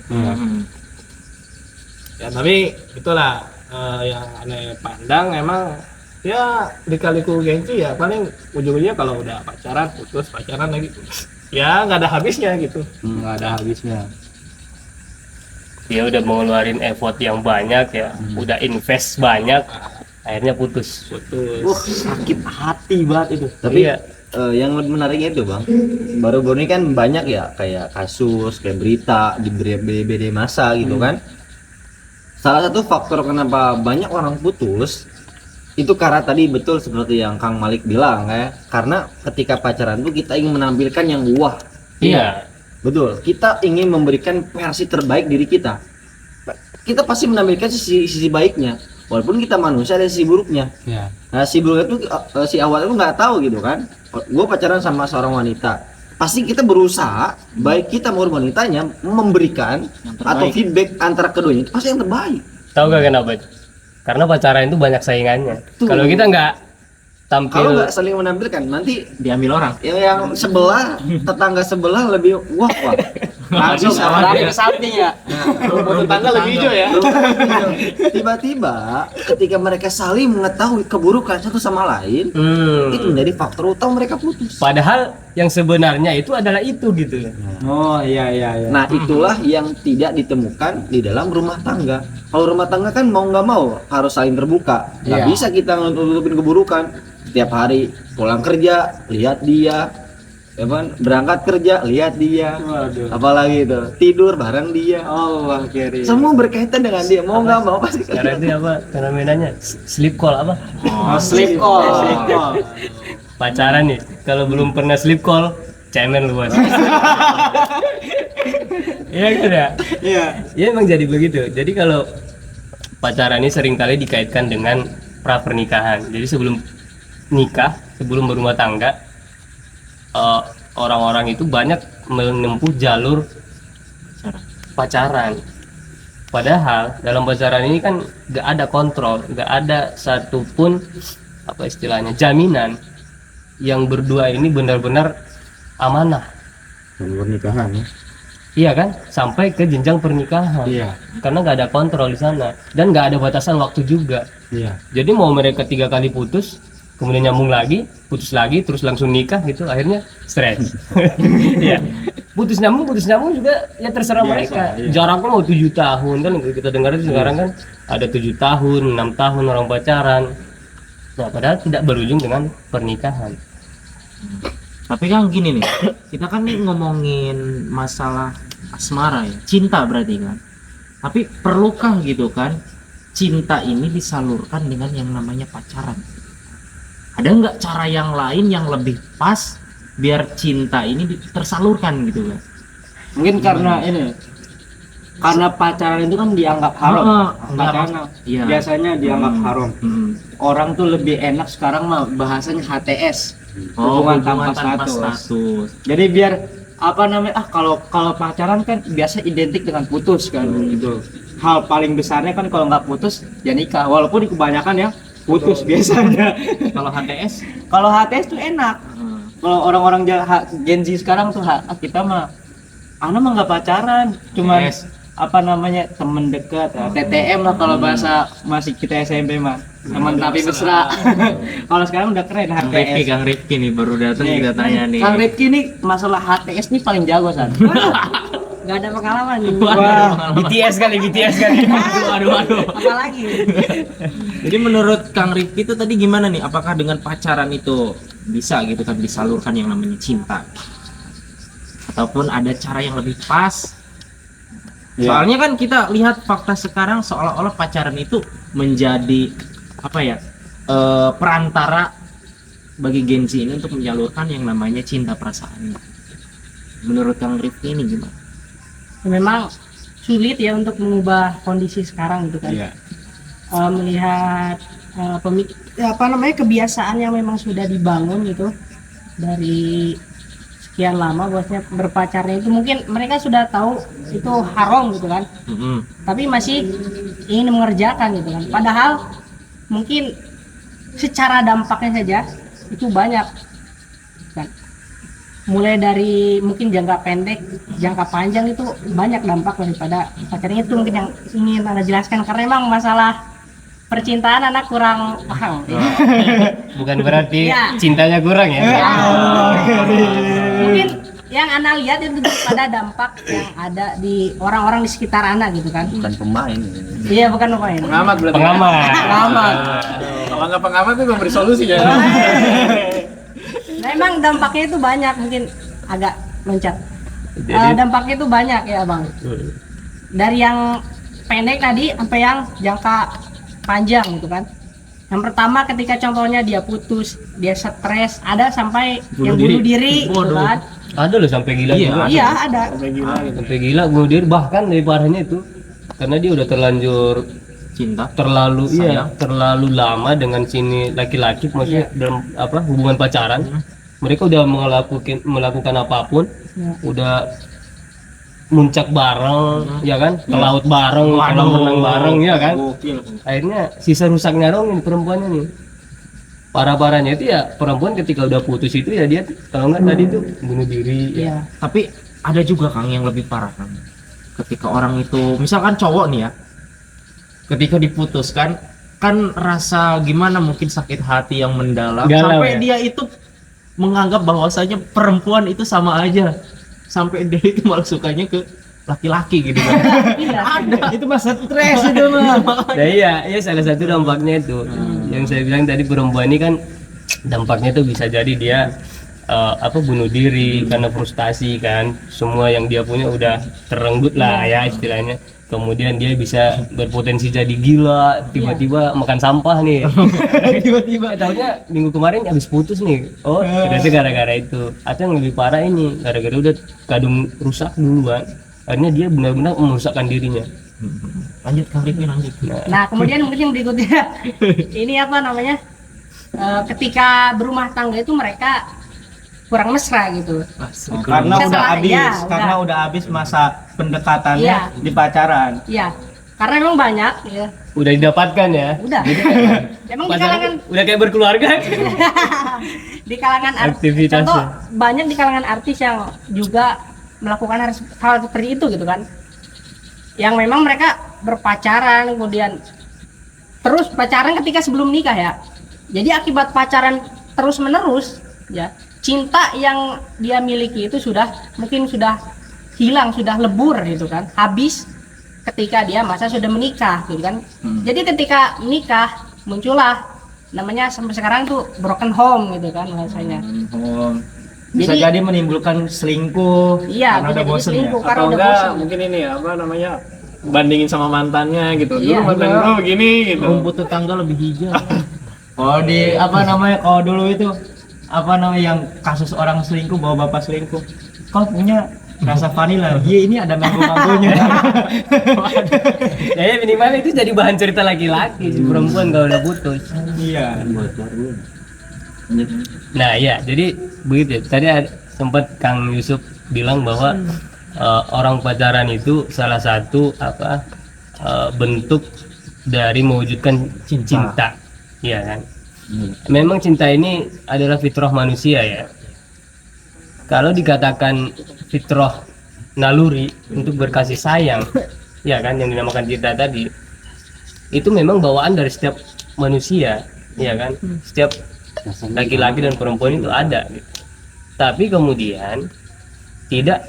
Speaker 3: Ya tapi itulah yang aneh pandang emang ya dikaliku gengsi ya paling ujung-ujungnya kalau udah pacaran putus pacaran lagi putus. Ya nggak ada habisnya gitu.
Speaker 1: Nggak ada habisnya.
Speaker 4: Dia udah mengeluarin effort yang banyak ya, udah invest banyak, akhirnya putus.
Speaker 1: Sakit hati banget itu.
Speaker 2: Tapi
Speaker 4: Iya.
Speaker 2: yang lebih menariknya itu bang, baru-baru ini kan banyak ya kayak kasus, kayak berita di media massa gitu kan. Salah satu faktor kenapa banyak orang putus itu karena tadi betul seperti yang Kang Malik bilang ya, karena ketika pacaran tuh kita ingin menampilkan yang wah.
Speaker 4: Iya.
Speaker 2: Betul, kita ingin memberikan versi terbaik diri kita. Kita pasti menampilkan sisi baiknya, walaupun kita manusia ada sisi buruknya.
Speaker 1: Iya.
Speaker 2: Nah, si buruknya itu si awal itu nggak tahu gitu kan. Gue pacaran sama seorang wanita, pasti kita berusaha baik kita maupun wanitanya memberikan atau feedback antara keduanya itu pasti yang terbaik.
Speaker 4: Tahu gak kenapa? Karena pacaran itu banyak saingannya.
Speaker 2: Tuh.
Speaker 4: Kalau kita nggak
Speaker 2: Kalau
Speaker 4: tampil
Speaker 2: nggak saling menampilkan, nanti
Speaker 5: Diambil orang.
Speaker 2: yang sebelah, tetangga sebelah lebih wah.
Speaker 1: Langsung
Speaker 2: Bisa,
Speaker 1: lari
Speaker 2: dia.
Speaker 1: ke samping ya.
Speaker 3: Rumput tetangga lebih hijau ya.
Speaker 2: Tiba-tiba ketika mereka saling mengetahui keburukan satu sama lain, itu menjadi faktor utama mereka putus.
Speaker 4: padahal yang sebenarnya itu adalah itu gitu.
Speaker 1: Oh iya.
Speaker 2: Nah, itulah yang tidak ditemukan di dalam rumah tangga. Kalau rumah tangga kan mau nggak mau harus saling terbuka. Nggak
Speaker 1: Iya.
Speaker 2: bisa kita nutupin keburukan. Setiap hari pulang kerja, lihat dia. Ya kan? Berangkat kerja, lihat dia.
Speaker 1: Waduh.
Speaker 2: Apalagi itu, tidur bareng dia.
Speaker 1: Allah kiri.
Speaker 2: Semua berkaitan dengan dia. Mau nggak mau pasti.
Speaker 4: Sekarang itu apa fenomenanya? Sleep call apa?
Speaker 1: Oh, sleep call.
Speaker 4: Pacaran nih. Kalau belum pernah sleep call, cemen lu bos. Iya kan ya?
Speaker 1: Iya.
Speaker 4: Ya emang jadi begitu. Jadi kalau pacaran ini seringkali dikaitkan dengan pra pernikahan. Jadi sebelum nikah, sebelum berumah tangga, orang-orang itu banyak menempuh jalur pacaran. Padahal dalam pacaran ini kan gak ada kontrol, gak ada satupun apa istilahnya jaminan yang berdua ini benar-benar amanah.
Speaker 2: Pernikahan ya.
Speaker 4: Iya kan? Sampai ke jenjang pernikahan.
Speaker 1: Iya.
Speaker 4: Karena nggak ada kontrol di sana dan nggak ada batasan waktu juga.
Speaker 1: Iya.
Speaker 4: Jadi mau mereka 3 kali putus, kemudian nyambung lagi, putus lagi, terus langsung nikah gitu, akhirnya stres. Iya. Putus nyambung juga ya terserah mereka. Jaraknya mau 7 tahun kan kita dengar itu sekarang kan ada 7 tahun, 6 tahun orang pacaran. Nah, padahal tidak berujung dengan pernikahan.
Speaker 5: Tapi kan gini nih, kita kan nih ngomongin masalah asmara ya, cinta berarti kan. Tapi perlukah gitu kan, cinta ini disalurkan dengan yang namanya pacaran? Ada nggak cara yang lain yang lebih pas biar cinta ini tersalurkan gitu kan?
Speaker 1: Mungkin karena ini. Karena pacaran itu kan dianggap haram. Pacaran
Speaker 5: Iya.
Speaker 1: biasanya dianggap haram.
Speaker 5: Hmm.
Speaker 1: Orang tuh lebih enak sekarang mah bahasanya HTS. Hubungan tanpa status. Jadi biar apa namanya kalau pacaran kan biasa identik dengan putus kan gitu. Hal paling besarnya kan kalau nggak putus ya nikah. Walaupun kebanyakan ya putus biasanya.
Speaker 5: Kalau HTS,
Speaker 1: Kalau HTS tuh enak. kalau orang-orang Gen Z sekarang tuh kita mah mah nggak pacaran, cuman
Speaker 5: Yes.
Speaker 1: apa namanya temen dekat, TTM lah kalau bahasa masih kita SMP mah, teman tapi mesra. Kalau sekarang udah keren HTS.
Speaker 5: Kang Rifki nih baru datang
Speaker 1: Nih,
Speaker 5: kita tanya nih.
Speaker 1: Kang Rifki nih masalah HTS nih paling jago San.
Speaker 6: Nggak ada pengalaman nih.
Speaker 1: Wah,
Speaker 4: BTS kali.
Speaker 5: Aduh.
Speaker 6: Apalagi.
Speaker 5: Jadi menurut Kang Rifki itu tadi gimana nih? Apakah dengan pacaran itu bisa gitu kan disalurkan yang namanya cinta? Ataupun ada cara yang lebih pas? Soalnya kan kita lihat fakta sekarang seolah-olah pacaran itu menjadi apa ya? Perantara bagi Gen Z ini untuk menyalurkan yang namanya cinta perasaannya. Menurut Kang Rifki ini gimana?
Speaker 6: Memang sulit ya untuk mengubah kondisi sekarang gitu kan. Melihat kebiasaan yang memang sudah dibangun gitu dari sekian lama, bosnya berpacarnya itu mungkin mereka sudah tahu itu haram gitu kan, tapi masih ingin mengerjakan gitu kan, padahal mungkin secara dampaknya saja itu banyak kan. Mulai dari mungkin jangka pendek, jangka panjang itu banyak dampak daripada pacarnya. Itu mungkin yang ingin Anda jelaskan, karena memang masalah percintaan anak kurang paham.
Speaker 4: Bukan berarti
Speaker 6: Ya.
Speaker 4: cintanya kurang ya.
Speaker 6: Ya. Mungkin yang Anda lihat itu daripada dampak yang ada di orang-orang di sekitar Anda gitu kan.
Speaker 2: Bukan pemain.
Speaker 6: Iya, bukan pemain.
Speaker 3: Pengamat berarti.
Speaker 4: Pengamat.
Speaker 3: Kalau nggak pengamat tuh memberi solusi ya.
Speaker 6: Memang dampaknya itu banyak, mungkin agak loncat. Dampaknya itu banyak ya Bang. Dari yang pendek tadi sampai yang jangka panjang gitu kan. Yang pertama ketika contohnya dia putus, dia stres, ada sampai yang bunuh diri gitu kan.
Speaker 4: Ada loh sampai gila
Speaker 5: Iya,
Speaker 4: juga.
Speaker 6: Iya, ada.
Speaker 4: Sampai gila bunuh diri, bahkan lebih parahnya itu karena dia udah terlanjur
Speaker 5: Cinta.
Speaker 4: terlalu
Speaker 5: Sayang.
Speaker 4: terlalu lama dengan sini laki-laki, maksudnya dalam apa hubungan pacaran. Mereka udah melakukan apapun, udah muncak bareng, ya kan, ke laut bareng, kolam renang bareng, ya kan. Akhirnya sisa rusaknya dong ini perempuannya nih. Parah-parahnya itu ya perempuan ketika udah putus itu ya dia kalau nggak tadi tuh bunuh diri. Ya.
Speaker 6: Iya.
Speaker 5: Tapi ada juga Kang yang lebih parah Kang. Ketika orang itu, misalkan cowok nih ya, ketika diputuskan kan rasa gimana, mungkin sakit hati yang mendalam
Speaker 4: Galau,
Speaker 5: sampai
Speaker 4: ya?
Speaker 5: dia itu menganggap bahwasanya perempuan itu sama aja, sampai dia itu malah sukanya ke laki-laki gitu kan.
Speaker 1: itu mah stres itu mah.
Speaker 4: Nah iya, salah satu dampaknya itu yang saya bilang tadi, perempuan ini kan dampaknya tuh bisa jadi dia bunuh diri karena frustasi kan, semua yang dia punya udah terenggut lah ya istilahnya. Kemudian dia bisa berpotensi jadi gila, tiba-tiba makan sampah nih. Tiba-tiba tahunya minggu kemarin habis putus nih. Oh, ternyata gara-gara itu. Atau yang lebih parah ini, gara-gara udah kadung rusak duluan. Akhirnya dia benar-benar merusakkan dirinya.
Speaker 5: Lanjut Kang Rifki, lanjut.
Speaker 6: Nah, kemudian mungkin yang berikutnya ini apa namanya? Ketika berumah tangga itu mereka kurang mesra gitu.
Speaker 1: Karena udah
Speaker 6: Setelah-
Speaker 1: habis,
Speaker 6: ya,
Speaker 1: karena udah habis masa pendekatannya
Speaker 6: Iya.
Speaker 1: di pacaran.
Speaker 6: Iya. Karena memang banyak ya.
Speaker 4: Udah didapatkan ya.
Speaker 6: Udah. Emang di
Speaker 4: Pacaran
Speaker 6: kalangan
Speaker 4: udah kayak berkeluarga.
Speaker 6: di kalangan artis,
Speaker 4: Aktivitasnya.
Speaker 6: contoh banyak di kalangan artis yang juga melakukan hal seperti itu gitu kan. Yang memang mereka berpacaran kemudian terus pacaran ketika sebelum nikah ya. Jadi akibat pacaran terus menerus ya, cinta yang dia miliki itu mungkin sudah hilang, sudah lebur gitu kan, habis ketika dia masa sudah menikah gitu kan. Jadi ketika menikah muncullah namanya sampai sekarang tuh broken home gitu kan bahasanya.
Speaker 1: Bisa
Speaker 6: Jadi-
Speaker 1: jadi menimbulkan selingkuh
Speaker 6: Iya,
Speaker 1: karena
Speaker 6: bisa
Speaker 1: udah
Speaker 6: jadi
Speaker 1: bosen ya.
Speaker 6: selingkuh karena
Speaker 3: Atau
Speaker 6: udah
Speaker 3: enggak
Speaker 6: bosan.
Speaker 3: mungkin ini ya, apa namanya, bandingin sama mantannya gitu. Dulu
Speaker 6: Iya.
Speaker 3: mantan gue begini gitu.
Speaker 5: Rumput tetangga lebih hijau.
Speaker 1: Kalau di apa namanya, kalau dulu itu apa namanya yang kasus orang selingkuh bawa bapak selingkuh, kau punya rasa vanila, iya ini ada mango-mangonya.
Speaker 4: Ya minimal itu jadi bahan cerita laki-laki si perempuan kalau udah putus.
Speaker 1: Iya.
Speaker 4: Nah ya, jadi begitu. Tadi sempat Kang Yusuf bilang bahwa orang pacaran itu salah satu bentuk dari mewujudkan cinta. Iya kan? Memang cinta ini adalah fitrah manusia ya. kalau dikatakan fitrah naluri untuk berkasih sayang, ya kan, yang dinamakan cinta tadi, itu memang bawaan dari setiap manusia, ya kan, setiap laki-laki dan perempuan itu ada gitu. Tapi kemudian tidak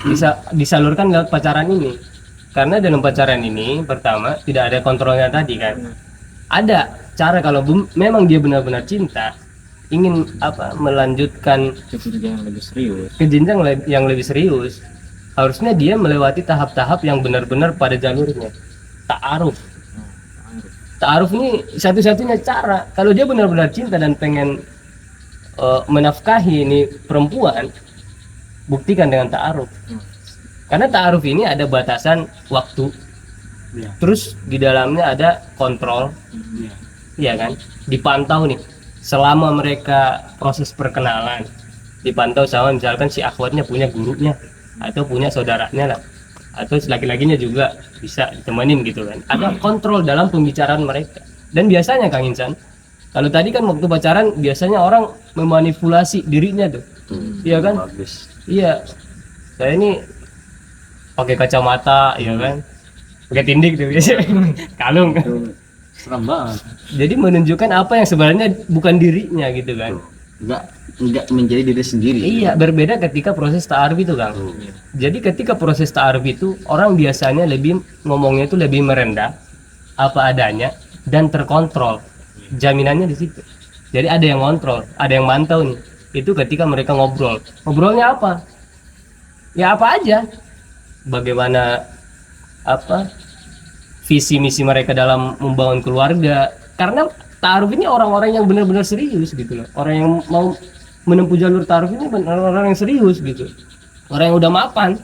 Speaker 4: bisa disalurkan lewat pacaran ini, karena dalam pacaran ini pertama tidak ada kontrolnya tadi kan. Ada cara kalau memang dia benar-benar cinta, ingin melanjutkan
Speaker 5: ke jenjang yang lebih serius.
Speaker 4: ke jenjang yang lebih serius, harusnya dia melewati tahap-tahap yang benar-benar pada jalurnya. Ta'aruf. Ta'aruf ini satu-satunya cara. Kalau dia benar-benar cinta dan pengen menafkahi ini perempuan, buktikan dengan ta'aruf. Karena ta'aruf ini ada batasan waktu. Terus di dalamnya ada kontrol. Iya kan? Dipantau nih. Selama mereka proses perkenalan, dipantau sama misalkan si akhwatnya punya gurunya atau punya saudaranya lah, atau laki-lakinya juga bisa ditemenin gitu kan. Ada kontrol dalam pembicaraan mereka. Dan biasanya Kang Insan, kalau tadi kan waktu pacaran biasanya orang memanipulasi dirinya tuh. Iya kan?
Speaker 2: Bagus.
Speaker 4: Iya. Saya ini pakai kacamata, iya kan? Pakai tindik tuh biasanya. Kalung.
Speaker 2: Serem banget.
Speaker 4: Jadi menunjukkan apa yang sebenarnya bukan dirinya gitu kan.
Speaker 2: Enggak menjadi diri sendiri.
Speaker 4: Iya, berbeda ketika proses ta'aruf itu, Kang. Jadi ketika proses ta'aruf itu orang biasanya lebih ngomongnya itu lebih merendah, apa adanya dan terkontrol. Jaminannya di situ. Jadi ada yang kontrol, ada yang mantau nih. Itu ketika mereka ngobrol. Ngobrolnya apa? Ya apa aja. Bagaimana visi misi mereka dalam membangun keluarga. Karena ta'aruf ini orang-orang yang benar-benar serius gitu loh. Orang yang mau menempuh jalur ta'aruf ini orang-orang yang serius gitu. Orang yang udah mapan.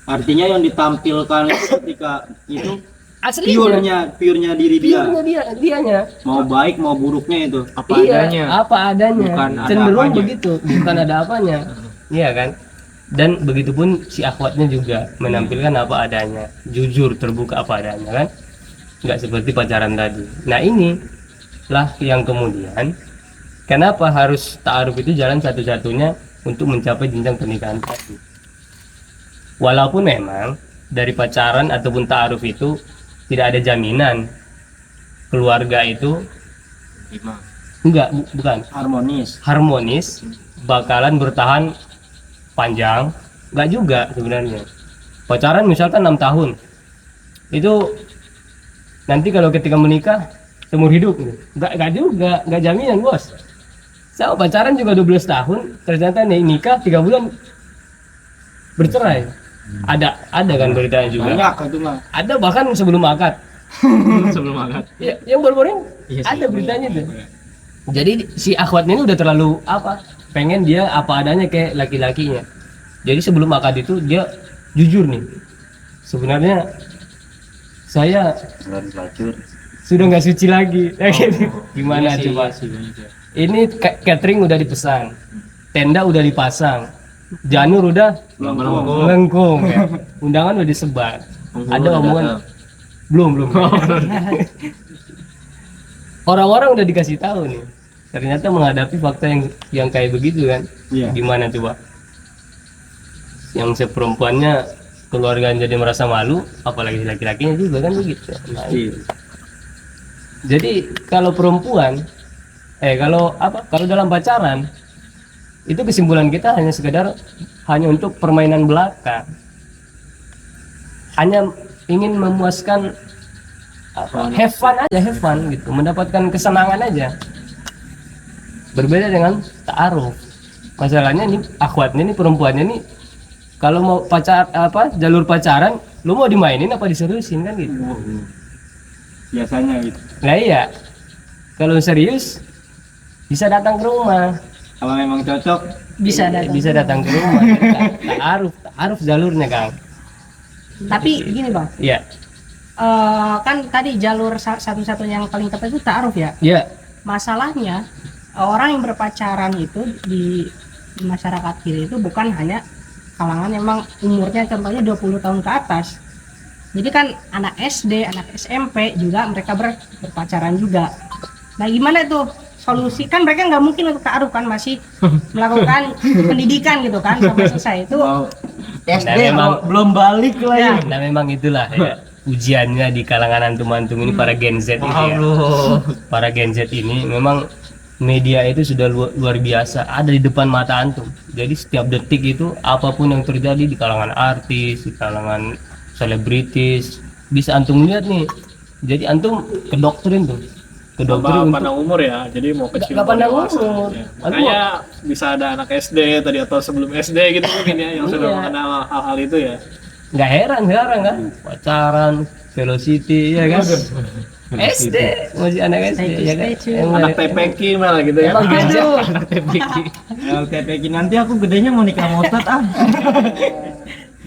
Speaker 7: Artinya yang ditampilkan ketika itu
Speaker 4: Aslinya.
Speaker 7: purenya diri dia.
Speaker 4: Purenya dianya.
Speaker 7: Mau baik mau buruknya itu.
Speaker 5: Apa
Speaker 4: Iya,
Speaker 5: adanya.
Speaker 4: apa adanya.
Speaker 5: Bukan ada
Speaker 4: Cenderung
Speaker 5: apanya.
Speaker 4: begitu, bukan ada apanya. Iya kan? Dan begitupun si akhwatnya juga menampilkan apa adanya, jujur, terbuka apa adanya kan? Nggak seperti pacaran tadi. Nah inilah yang kemudian kenapa harus ta'aruf itu jalan satu-satunya untuk mencapai jenjang pernikahan tadi. Walaupun memang dari pacaran ataupun ta'aruf itu tidak ada jaminan keluarga itu bukan harmonis bakalan bertahan panjang, nggak juga sebenarnya. Pacaran misalkan 6 tahun itu nanti kalau ketika menikah seumur hidup, nggak juga, nggak jaminan bos. Sama pacaran juga 12 tahun ternyata nikah 3 bulan bercerai. Ada kan beritanya juga.
Speaker 7: Banyak itu mah.
Speaker 4: Ada bahkan sebelum akad.
Speaker 3: Sebelum akad.
Speaker 4: Ya, yang baru-baru
Speaker 3: Iya sih.
Speaker 4: ada beritanya tuh. Jadi si akhwatnya ini udah terlalu pengen dia apa adanya kayak laki-lakinya. Jadi sebelum akad itu dia jujur nih. Sebenarnya saya sudah nggak suci lagi. Gimana
Speaker 5: Iya sih,
Speaker 4: coba?
Speaker 5: iya sih, banyak ya.
Speaker 4: Ini catering udah dipesan, tenda udah dipasang, janur udah melengkung, ya. Undangan udah disebar.
Speaker 5: Penghulu
Speaker 4: Ada
Speaker 5: udah
Speaker 4: omongan
Speaker 5: datang.
Speaker 4: belum. Orang-orang udah dikasih tahu nih. Ternyata menghadapi fakta yang kayak begitu kan.
Speaker 7: Iya.
Speaker 4: Gimana coba? Yang seperempuannya keluarga jadi merasa malu, apalagi laki-lakinya juga kan begitu. Nah, itu. Jadi kalau perempuan kalau dalam pacaran itu kesimpulan kita hanya sekedar untuk permainan belaka, hanya ingin memuaskan have fun gitu, mendapatkan kesenangan aja. Berbeda dengan ta'aruf. Masalahnya ini akhwatnya ini perempuannya ini kalau mau jalur pacaran lu mau dimainin apa diseriusin kan gitu.
Speaker 7: Biasanya gitu.
Speaker 4: Nah iya, kalau serius bisa datang ke rumah.
Speaker 7: Kalau memang cocok
Speaker 4: Bisa datang ke rumah. Ta'aruf jalurnya Kang.
Speaker 6: Tapi gini bang,
Speaker 4: Iya.
Speaker 6: kan tadi jalur satu-satunya yang paling tepat itu ta'aruf ya.
Speaker 4: Iya.
Speaker 6: Masalahnya orang yang berpacaran itu di masyarakat kiri itu bukan hanya kalangan emang umurnya contohnya 20 tahun ke atas. Jadi kan anak SD, anak SMP juga mereka berpacaran juga. Nah gimana tuh solusi kan mereka nggak mungkin untuk ta'aruf kan, masih melakukan pendidikan gitu kan sampai selesai itu.
Speaker 1: SD
Speaker 4: Nah, memang-
Speaker 1: belum balik lagi.
Speaker 4: Nah memang itulah ya, ujiannya di kalangan antum-antum ini para Gen Z ini ya. Para Gen Z ini memang media itu sudah luar biasa ada di depan mata antum. Jadi setiap detik itu apapun yang terjadi di kalangan artis, di kalangan selebritis bisa antum lihat nih. Jadi antum kedoktrin tuh. Kedoktrin
Speaker 3: Tanpa pandang umur ya, jadi mau kecil
Speaker 4: Nggak
Speaker 3: mau
Speaker 4: pandang
Speaker 3: dewasa.
Speaker 4: umur.
Speaker 3: Ya.
Speaker 4: Aku-
Speaker 3: Makanya bisa ada anak SD tadi atau sebelum SD gitu mungkin ya yang sudah
Speaker 4: Iya.
Speaker 3: mengenal hal-hal itu ya.
Speaker 4: nggak heran sekarang kan pacaran, velocity ya kan. SD masih anak SD ya kan.
Speaker 3: Anak TPK malah gitu ya.
Speaker 4: Emang gajah.
Speaker 7: LTPK nanti aku gedenya mau nikah sama Ustadz ah.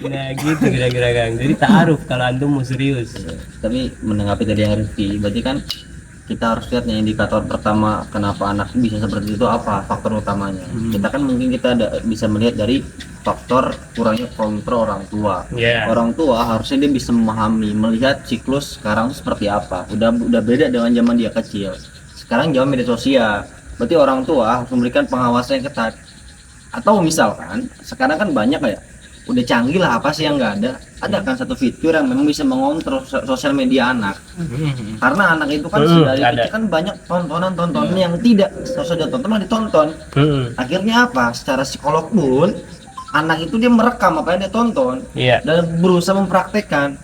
Speaker 4: Nah gitu kira-kira Kang. Jadi ta'aruf kalau antum mau serius.
Speaker 2: Tapi menanggapi tadi yang Rifki, berarti kan kita harus lihat nih indikator pertama kenapa anak bisa seperti itu apa faktor utamanya. Kita kan mungkin kita bisa melihat dari faktor kurangnya kontrol orang tua.
Speaker 4: Iya.
Speaker 2: Orang tua harusnya dia bisa memahami, melihat siklus sekarang tuh seperti apa. Udah beda dengan zaman dia kecil. Sekarang zaman media sosial. Berarti orang tua harus memberikan pengawasan yang ketat. Atau misalkan sekarang kan banyak ya, udah canggih lah, apa sih yang nggak ada kan satu fitur yang memang bisa mengontrol sosial media anak. Karena anak itu kan dari
Speaker 4: ada.
Speaker 2: kecil kan banyak tontonan yang tidak sesuai ditonton malah ditonton. Akhirnya apa, secara psikolog pun anak itu dia merekam apa yang dia tonton
Speaker 4: Iya.
Speaker 2: dan berusaha mempraktekkan.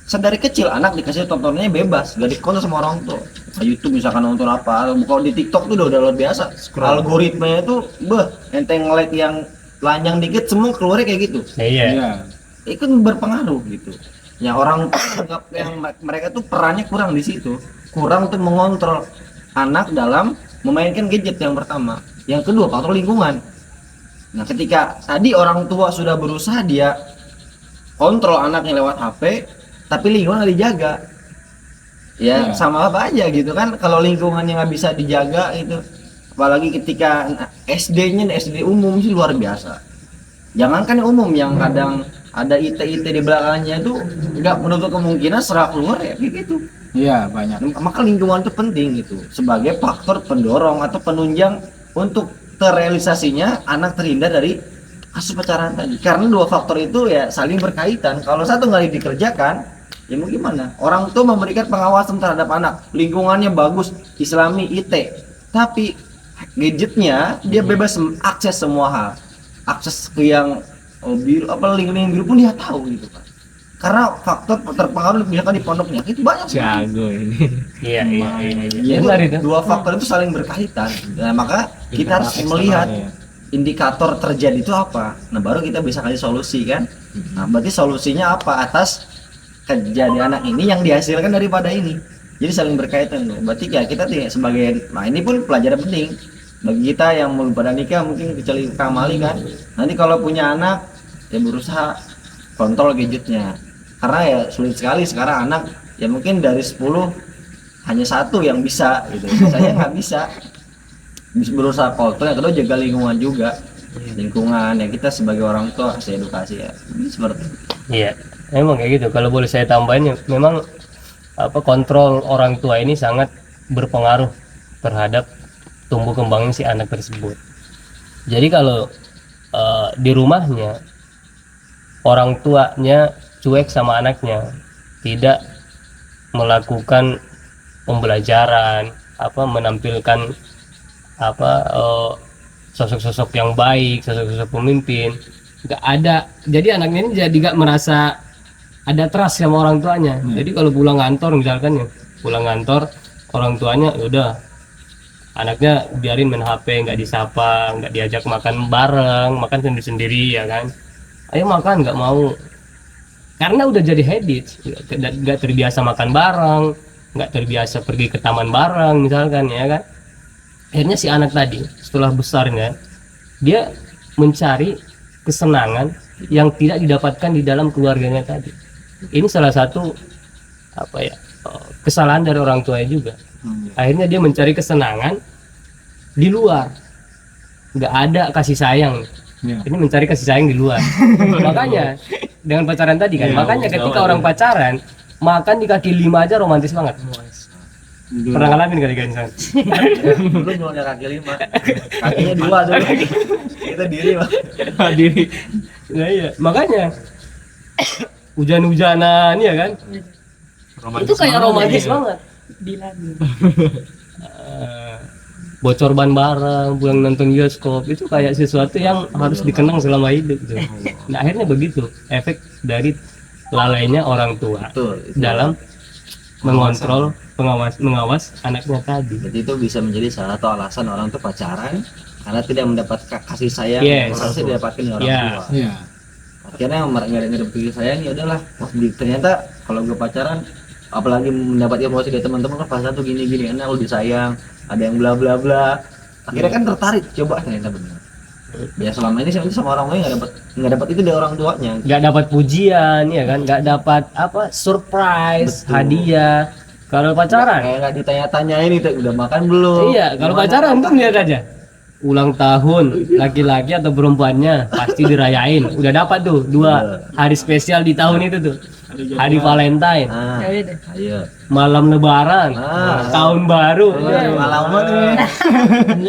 Speaker 2: Sedari kecil anak dikasih tontonannya bebas, gak dikontrol sama orang tua. Nah, YouTube misalkan nonton apa, kalau di TikTok tuh udah luar biasa. Algoritmanya tuh enteng nge-like yang lanjang dikit semua keluarnya kayak gitu.
Speaker 4: Iya.
Speaker 7: Iya.
Speaker 2: Itu berpengaruh gitu. Ya orang anggap yang mereka tuh perannya kurang di situ, kurang untuk mengontrol anak dalam memainkan gadget yang pertama. Yang kedua faktor lingkungan. Nah ketika tadi orang tua sudah berusaha dia kontrol anaknya lewat HP, tapi lingkungan nggak dijaga, ya sama apa aja gitu kan. Kalau lingkungannya nggak bisa dijaga itu, apalagi ketika SD-nya SD umum sih luar biasa. Jangankan yang umum, yang kadang ada IT di belakangnya itu nggak menutup kemungkinan serah keluar ya kayak gitu.
Speaker 7: Iya, banyak.
Speaker 2: Maka lingkungan itu penting gitu sebagai faktor pendorong atau penunjang untuk terrealisasinya anak terhindar dari kasus pacaran tadi. Karena dua faktor itu ya saling berkaitan. Kalau satu nggak dikerjakan, ya mau gimana? Orang tua memberikan pengawasan terhadap anak, lingkungannya bagus, Islami, IT, tapi gadgetnya dia bebas akses semua hal, akses ke yang biru, apa link-link biru pun dia tahu gitu kan. Karena faktor terpengaruh misalkan di pondoknya itu banyak sih.
Speaker 3: Jago ini.
Speaker 4: Iya.
Speaker 2: Jadi
Speaker 4: Benar itu.
Speaker 2: dua faktor itu saling berkaitan. Nah, maka kita harus melihat indikator terjadi itu apa. Nah, baru kita bisa kasih solusi kan. Nah, berarti solusinya apa atas kejadian anak ini yang dihasilkan daripada ini. Jadi saling berkaitan tuh. Berarti ya kita sebagai, nah ini pun pelajaran penting bagi kita yang belum pada nikah, mungkin kecuali Kang Mali kan. Nanti kalau punya anak ya berusaha kontrol gadgetnya. Karena ya sulit sekali sekarang anak ya mungkin dari 10 hanya satu yang bisa gitu. Saya nggak bisa berusaha kontrol. Yang kedua jaga lingkungan juga. Lingkungan yang kita sebagai orang tua kasih edukasi ya. Ini seperti itu.
Speaker 4: Iya. Memang kayak gitu. Kalau boleh saya tambahin ya, memang kontrol orang tua ini sangat berpengaruh terhadap tumbuh kembangnya si anak tersebut. Jadi kalau di rumahnya orang tuanya cuek sama anaknya, tidak melakukan pembelajaran, menampilkan sosok-sosok yang baik, sosok-sosok pemimpin, nggak ada. Jadi anaknya ini jadi nggak merasa ada trust sama orang tuanya. Jadi kalau pulang kantor misalkan ya, pulang kantor orang tuanya udah anaknya biarin main HP, nggak disapa, nggak diajak makan bareng, makan sendiri-sendiri ya kan. Ayo makan, nggak mau. Karena udah jadi habit, nggak terbiasa makan bareng, nggak terbiasa pergi ke taman bareng misalkan ya kan. Akhirnya si anak tadi setelah besarnya dia mencari kesenangan yang tidak didapatkan di dalam keluarganya tadi. Ini salah satu kesalahan dari orang tuanya juga. Akhirnya dia mencari kesenangan di luar, nggak ada kasih sayang. Ini mencari kasih sayang di luar. Makanya dengan pacaran tadi kan, makanya ketika orang pacaran makan di kaki lima aja romantis banget. Pernah ngalamin kali kan San?
Speaker 2: Dulu belum ada kaki 5. Kakinya 2 dulu. Kita diri, Pak.
Speaker 4: Diri. Nah iya, makanya hujan-hujanan ya kan? Itu kayak romantis banget. Bocor ban bareng, pulang nonton bioskop, itu kayak sesuatu yang harus dikenang selama hidup gitu. Nah, akhirnya begitu efek dari lalainya orang tua
Speaker 2: Betul.
Speaker 4: dalam mengontrol mengawas anaknya tadi.
Speaker 2: Jadi itu bisa menjadi salah satu alasan orang tuh pacaran karena tidak mendapat kasih sayang yang
Speaker 4: Yes.
Speaker 2: harusnya didapatkan dari orang
Speaker 4: Ya.
Speaker 2: tua.
Speaker 1: Iya.
Speaker 2: Akhirnya nggak ada kasih sayang, ya udahlah. Pas ternyata kalau gue pacaran, apalagi mendapat emosi dari teman-teman, kan pacaran tuh gini-gini, enak lu disayang, ada yang bla bla bla. Akhirnya kan tertarik, coba ternyata benar. Ya selama ini sama orang lain nggak dapat itu dari orang tuanya.
Speaker 4: Nggak dapat pujian ya kan, nggak dapat apa surprise,
Speaker 2: Betul.
Speaker 4: hadiah. Kalau pacaran,
Speaker 2: Kayak nggak ditanya-tanyain itu udah makan belum?
Speaker 4: iya, kalau
Speaker 2: Gimana?
Speaker 4: pacaran tuh lihat aja. Ulang tahun laki-laki atau perempuannya pasti dirayain. Udah dapat tuh 2 hari spesial di tahun itu tuh. Hari Valentine,
Speaker 2: Ah,
Speaker 6: Ya udah.
Speaker 2: ayo.
Speaker 4: malam lebaran,
Speaker 2: Ah.
Speaker 4: tahun baru,
Speaker 2: Pengalaman nih.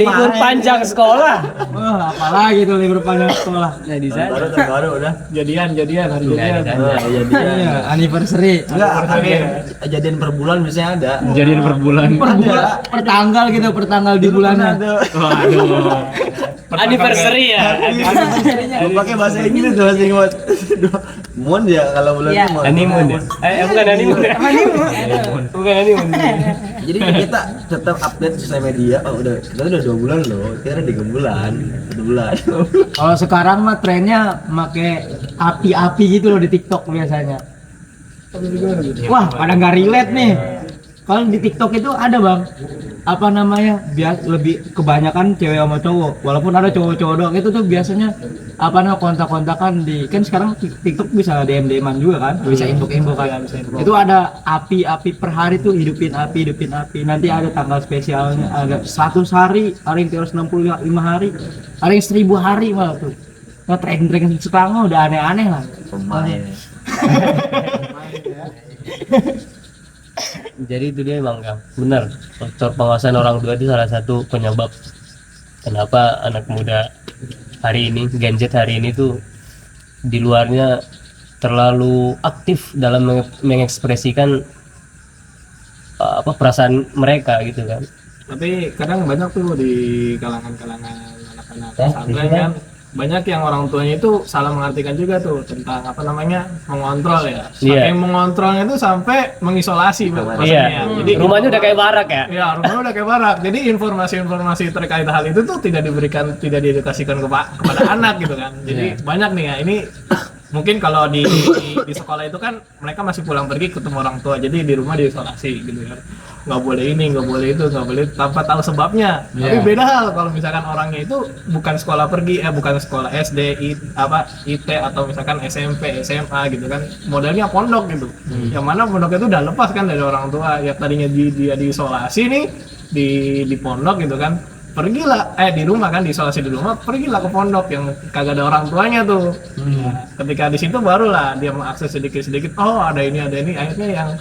Speaker 4: libur panjang sekolah.
Speaker 1: Wah, apalagi tuh libur panjang sekolah.
Speaker 4: Nah di sana.
Speaker 2: Baru udah.
Speaker 3: Jadian hari
Speaker 4: Nah,
Speaker 3: jadian.
Speaker 4: di sana.
Speaker 2: Iya,
Speaker 1: Iya, anniversary.
Speaker 2: Enggak, kejadian per bulan biasanya ada.
Speaker 4: Jadian per bulan.
Speaker 1: Per tanggal gitu, per tanggal di bulannya.
Speaker 3: Waduh.
Speaker 4: Anniversary ya.
Speaker 2: Gue pakai bahasa Inggris tuh, bahasa Inggris. Mon ya kalau bulan
Speaker 6: Iya.
Speaker 2: itu mon.
Speaker 4: Honeymoon ya? Bukan honeymoon ya? Bukan honeymoon.
Speaker 2: Jadi kita tetap update sosial media. Oh udah, kita udah 2 bulan loh. Kita udah 3 bulan, 1 bulan.
Speaker 1: Kalau sekarang mah trennya make api-api gitu loh di TikTok biasanya. Wah, pada nggak relate nih. Kalau di TikTok itu ada bang, apa namanya? Lebih kebanyakan cewek sama cowok. Walaupun ada cowok-cowok doang, itu tuh biasanya apa namanya kontak-kontakan di kan sekarang TikTok bisa DM-an juga kan, bisa inbox kan. Itu ada api-api per hari tuh hidupin api. Nanti ada tanggal spesialnya, ada 100 hari, ada yang 365 hari, ada yang 1000 hari malah tuh. Nah, tren-tren sekarang mah udah aneh-aneh lah.
Speaker 2: Pemain.
Speaker 4: Jadi itu dia emang Kang, benar faktor pengawasan orang tua itu salah satu penyebab kenapa anak muda hari ini, Gen Z hari ini tuh di luarnya terlalu aktif dalam mengekspresikan apa perasaan mereka gitu kan.
Speaker 3: Tapi kadang banyak tuh di kalangan-kalangan anak-anak pesantren kan, banyak yang orang tuanya itu salah mengartikan juga tuh tentang apa namanya mengontrol ya.
Speaker 4: Iya.
Speaker 3: Saking mengontrolnya itu sampai mengisolasi maksudnya.
Speaker 4: Iya.
Speaker 3: Jadi
Speaker 4: Rumahnya udah kayak barak ya.
Speaker 3: ya rumahnya udah kayak barak. Jadi informasi-informasi terkait hal itu tuh tidak diedukasikan kepada anak gitu kan. Jadi banyak nih ya ini mungkin kalau di sekolah itu kan mereka masih pulang pergi ketemu orang tua, jadi di rumah diisolasi gitu kan, nggak boleh ini nggak boleh itu nggak boleh tanpa tahu sebabnya. Tapi beda hal kalau misalkan orangnya itu bukan sekolah pergi bukan sekolah SD IT atau misalkan SMP SMA gitu kan, modelnya pondok gitu, yang mana pondok itu udah lepas kan dari orang tua, ya tadinya dia diisolasi nih di pondok gitu kan, pergilah di rumah kan, diisolasi di rumah, pergilah ke pondok yang kagak ada orang tuanya tuh. Nah, ketika di situ barulah dia mengakses sedikit-sedikit, oh ada ini, akhirnya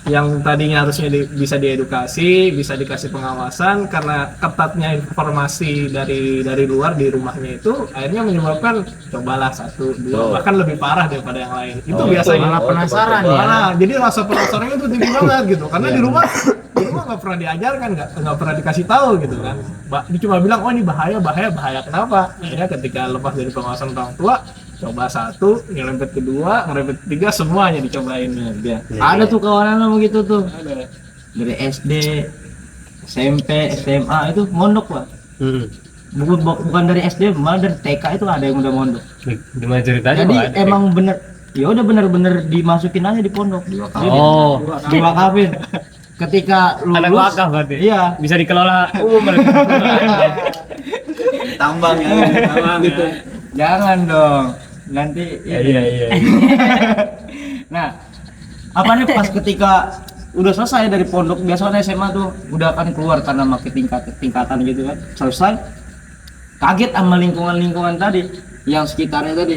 Speaker 3: yang tadinya harusnya bisa diedukasi, bisa dikasih pengawasan, karena ketatnya informasi dari luar di rumahnya itu akhirnya menyebabkan cobalah 1, 2 bahkan lebih parah daripada yang lain. Itu biasanya
Speaker 1: malah penasaran ya.
Speaker 3: Nah, jadi rasa penasarannya itu tinggi banget gitu, karena di rumah nggak pernah diajarkan, nggak pernah dikasih tahu gitu kan. Dia cuma bilang oh ini bahaya. Kenapa? Akhirnya ketika lepas dari pengawasan orang tua, coba 1, ngerempet 2, ngerempet 3, semuanya dicobain dia.
Speaker 1: Ada tuh kawanan lo begitu tuh.
Speaker 3: Ada.
Speaker 1: Dari SD, SMP, SMA itu mondok pak. Bukan dari SD, malah dari TK itu ada yang udah mondok.
Speaker 4: Gimana ceritanya?
Speaker 1: Jadi
Speaker 4: Pak?
Speaker 1: emang bener, ya udah bener-bener dimasukin aja di pondok.
Speaker 4: Oh,
Speaker 1: Diwakafin. Ketika lulus,
Speaker 4: anak wakaf berarti.
Speaker 1: iya.
Speaker 4: Bisa dikelola umum berarti.
Speaker 2: Tambang ya.
Speaker 1: Gitu. Jangan dong. Nanti
Speaker 4: Iya.
Speaker 1: Nah, apa nih pas ketika udah selesai dari pondok, biasanya SMA tuh udah akan keluar karena makin tingkatan gitu kan. Selesai, kaget sama lingkungan tadi, yang sekitarnya tadi.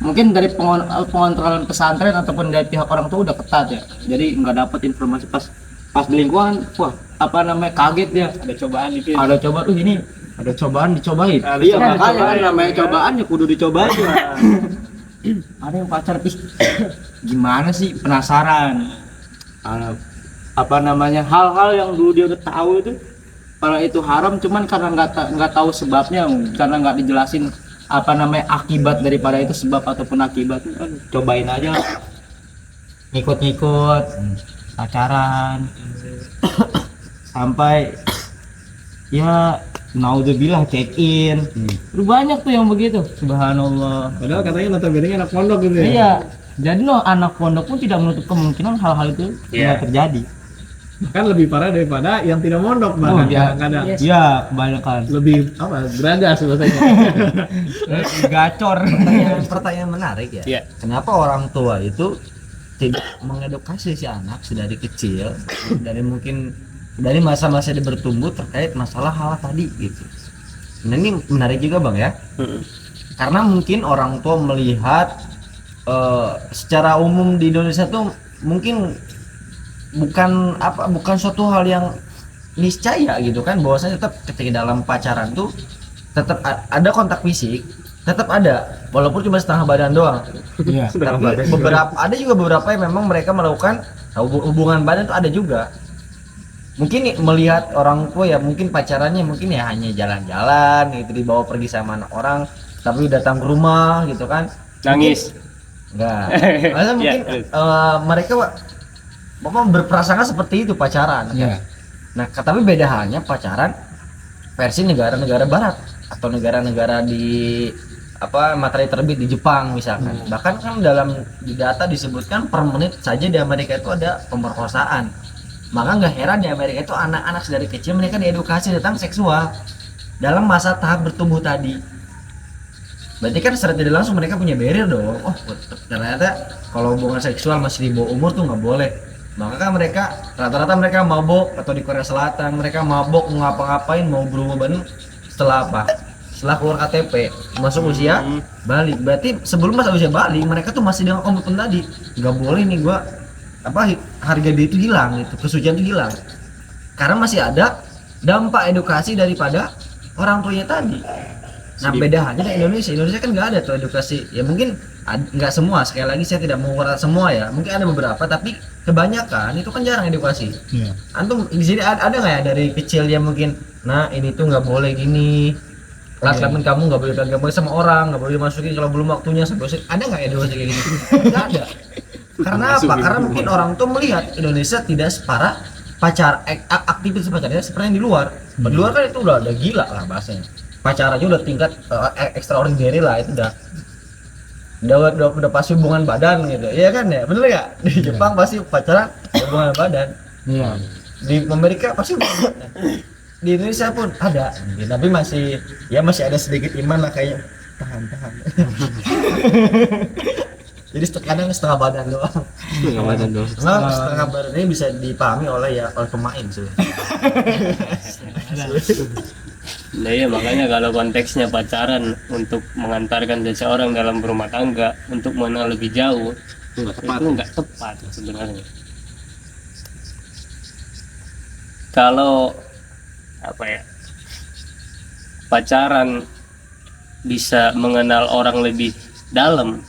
Speaker 1: Mungkin dari pengontrolan pesantren ataupun dari pihak orang tua udah ketat ya. Jadi nggak dapet informasi pas di lingkungan, wah apa namanya kaget dia.
Speaker 3: Ada cobaan dikit.
Speaker 1: Ada coba tuh ini ada cobaan dicobain.
Speaker 3: Ada
Speaker 1: Iya
Speaker 3: cobaan,
Speaker 1: makanya
Speaker 3: dicobain.
Speaker 1: namanya cobaan ya kudu dicobain. Ada yang pacar ih gimana sih penasaran. Apa namanya hal-hal yang dulu dia udah tahu itu kalau itu haram cuman karena nggak tahu sebabnya karena nggak dijelasin apa namanya akibat daripada itu sebab ataupun akibat cobain aja lah. Ngikut-ngikut pacaran sampai ya naudzubillah check in. Udah banyak tuh yang begitu. Subhanallah.
Speaker 3: Padahal katanya notabene anak pondok gitu ya.
Speaker 1: Iya. Jadi anak pondok pun tidak menutup kemungkinan hal-hal itu tidak terjadi.
Speaker 3: Bahkan lebih parah daripada yang tidak mondok bahkan
Speaker 1: iya.
Speaker 3: kadang-kadang.
Speaker 1: Iya, kebanyakan.
Speaker 3: Lebih apa? Beragas bahasanya.
Speaker 1: Gacor.
Speaker 2: Pertanyaan menarik ya.
Speaker 4: Iya.
Speaker 2: Kenapa orang tua itu tidak mengedukasi si anak sedari kecil, dari mungkin dari masa-masa dia bertumbuh terkait masalah hal tadi gitu. Nah ini menarik juga bang ya. Karena mungkin orang tua melihat secara umum di Indonesia tuh mungkin bukan suatu hal yang niscaya gitu kan, bahwasanya tetap ketika dalam pacaran tuh tetap ada kontak fisik, tetap ada walaupun cuma setengah badan doang.
Speaker 1: Iya.
Speaker 2: Tapi ada juga beberapa yang memang mereka melakukan hubungan badan tuh ada juga. Mungkin melihat orang tua ya mungkin pacarannya mungkin ya hanya jalan-jalan gitu, dibawa pergi sama anak orang, tapi datang ke rumah gitu kan
Speaker 4: Nangis.
Speaker 2: enggak. Masa mungkin mereka berprasangka seperti itu pacaran.
Speaker 1: Iya.
Speaker 2: Nah, tapi beda halnya pacaran versi negara-negara barat atau negara-negara di matahari terbit di Jepang misalkan. Bahkan kan dalam di data disebutkan per menit saja di Amerika itu ada pemerkosaan. Maka nggak heran di Amerika itu anak-anak dari kecil mereka diedukasi tentang seksual dalam masa tahap bertumbuh tadi. Berarti kan secara tidak langsung mereka punya barrier dong. Oh ternyata kalau hubungan seksual masih di bawah umur tuh nggak boleh. Maka kan mereka rata-rata mereka mabok, atau di Korea Selatan mereka mabok mau ngapa-ngapain mau berubah badan setelah apa? Setelah keluar KTP masuk usia balik. Berarti sebelum masa usia balik mereka tuh masih dengan komitmen tadi nggak boleh nih gua harga diri itu hilang gitu, kesucian itu hilang karena masih ada dampak edukasi daripada orang tuanya tadi. Nah beda halnya di Indonesia kan nggak ada tuh edukasi ya, mungkin nggak semua, sekali lagi saya tidak mau menguraikan semua ya, mungkin ada beberapa tapi kebanyakan itu kan jarang edukasi. Antum di sini ada nggak ya dari kecil ya mungkin nah ini tuh nggak boleh gini, lakukan kamu nggak boleh pegang sama orang, nggak boleh dimasukin kalau belum waktunya sampai ada nggak edukasi kayak gitu? Nggak ada. Karena apa? Karena mungkin orang tuh melihat Indonesia tidak separah aktivitas pacarnya seperti yang di luar. Di luar kan itu udah gila lah bahasanya. Pacar aja udah tingkat extraordinary lah, itu udah pasti hubungan badan gitu. Iya kan ya? Bener ya? Di Jepang pasti pacaran hubungan badan.
Speaker 1: Iya.
Speaker 2: Di Amerika pasti hubungan badan. Di Indonesia pun ada, tapi masih ada sedikit iman lah kayaknya. Tahan. Jadi kadang setengah badan doang. Setengah badan ini bisa dipahami oleh pemain sebenarnya.
Speaker 4: Nah iya makanya kalau konteksnya pacaran untuk mengantarkan seseorang dalam berumah tangga untuk mengenal lebih jauh itu nggak tepat sebenarnya. Kalau pacaran bisa mengenal orang lebih dalam,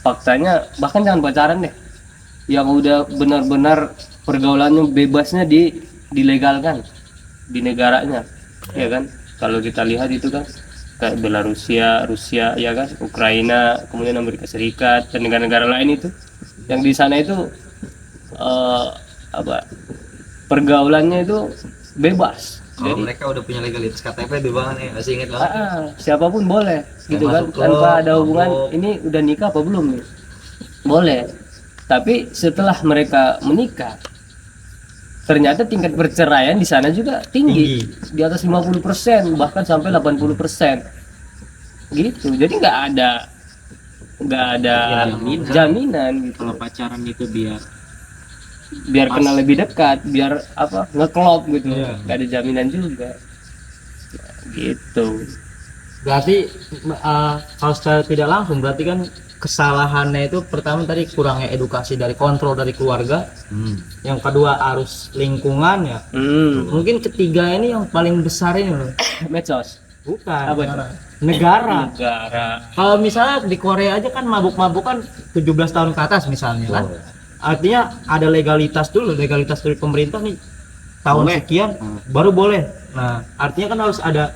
Speaker 4: faktanya bahkan jangan pacaran deh, yang udah benar-benar pergaulannya bebasnya dilegalkan di negaranya, ya kan? Kalau kita lihat itu kan kayak Belarusia, Rusia, ya kan, Ukraina, kemudian Amerika Serikat dan negara-negara lain itu, yang di sana itu pergaulannya itu bebas.
Speaker 2: Kalau
Speaker 4: Jadi
Speaker 2: mereka udah punya legalitas KTP di banget nih, masih inget banget.
Speaker 4: siapapun boleh gitu kan,
Speaker 2: masuk
Speaker 4: tanpa
Speaker 2: klub,
Speaker 4: ada hubungan
Speaker 2: mabuk.
Speaker 4: ini udah nikah apa belum nih, boleh. Tapi setelah mereka menikah ternyata tingkat perceraian di sana juga tinggi. Di atas 50% bahkan sampai 80% gitu. Jadi nggak ada jaminan gitu.
Speaker 5: Kalau pacaran itu
Speaker 4: Biar kenal lebih dekat, biar ngeklop gitu, nggak ada jaminan juga. Gitu.
Speaker 1: Berarti kalau secara tidak langsung berarti kan kesalahannya itu pertama tadi kurangnya edukasi dari kontrol dari keluarga, yang kedua arus lingkungan ya, mungkin ketiga ini yang paling besar ini loh.
Speaker 4: Medsos.
Speaker 1: Bukan
Speaker 4: Apa itu?
Speaker 1: negara.
Speaker 4: Negara.
Speaker 1: Kalau misalnya di Korea aja kan mabuk-mabuk kan 17 tahun ke atas misalnya kan. Artinya ada legalitas dulu, legalitas dari pemerintah nih tahun sekian baru boleh. Nah, artinya kan harus ada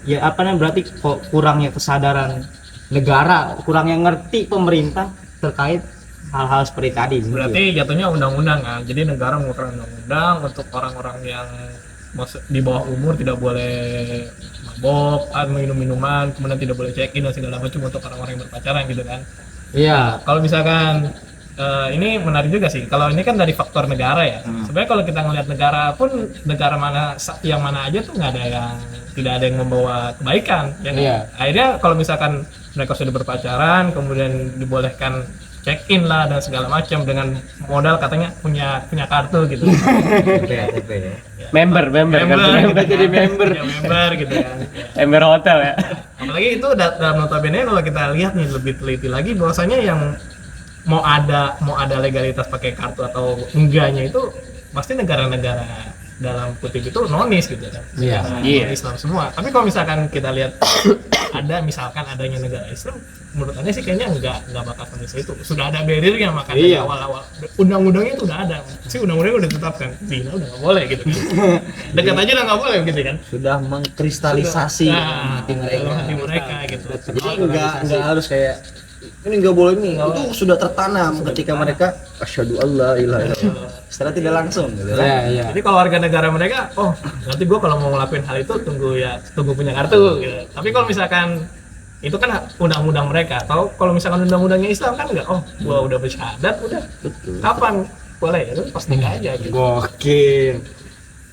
Speaker 1: ya apa namanya, berarti kok kurangnya kesadaran negara, kurangnya ngerti pemerintah terkait hal-hal seperti tadi.
Speaker 3: Berarti jatuhnya undang-undang kan. Jadi negara mengeluarkan undang-undang untuk orang-orang yang di bawah umur tidak boleh mabok, minum minuman, kemudian tidak boleh check-in dan segala macam untuk orang-orang yang berpacaran gitu kan.
Speaker 1: Iya.
Speaker 3: Kalau misalkan ini menarik juga sih. Kalau ini kan dari faktor negara ya. Sebenarnya kalau kita ngelihat negara pun, negara mana yang mana aja tuh nggak ada yang, tidak ada yang membawa kebaikan. Ya kan?
Speaker 1: Iya.
Speaker 3: Akhirnya kalau misalkan mereka sudah berpacaran, kemudian dibolehkan check-in lah dan segala macam dengan modal katanya punya kartu gitu.
Speaker 2: KTP ya.
Speaker 4: Member
Speaker 3: Member
Speaker 4: kan.
Speaker 3: gitu jadi member gitu kan.
Speaker 4: Member hotel ya.
Speaker 3: Apalagi itu dalam notabene kalau kita lihat nih lebih teliti lagi bahwasanya yang mau ada legalitas pakai kartu atau enggaknya itu pasti negara-negara dalam kutip itu nonis gitu kan.
Speaker 1: Iya.
Speaker 3: Negara Islam semua. Tapi kalau misalkan kita lihat misalkan adanya negara Islam, menurut Anda sih kayaknya nggak bakal nonis itu. Sudah ada barrier-nya makanya di awal-awal undang-undangnya itu udah ada. Undang-undangnya udah ditetapkan. Zina udah nggak boleh gitu. Dekat aja udah nggak boleh gitu kan.
Speaker 2: Sudah mengkristalisasi hati
Speaker 3: mereka gitu.
Speaker 2: Jadi nggak harus kayak ini nggak boleh nih, itu sudah tertanam ketika mereka asyhadu alla ilaha illallah secara tidak langsung gitu kan.
Speaker 1: Iya.
Speaker 3: Jadi kalau warga negara mereka, oh nanti gua kalau mau ngelakuin hal itu tunggu punya kartu gitu. Tapi kalau misalkan itu kan undang-undang mereka, atau kalau misalkan undang-undangnya Islam kan enggak, oh gua udah bersyahadat udah. Kapan boleh itu pas nikah aja gitu.
Speaker 1: Gokil.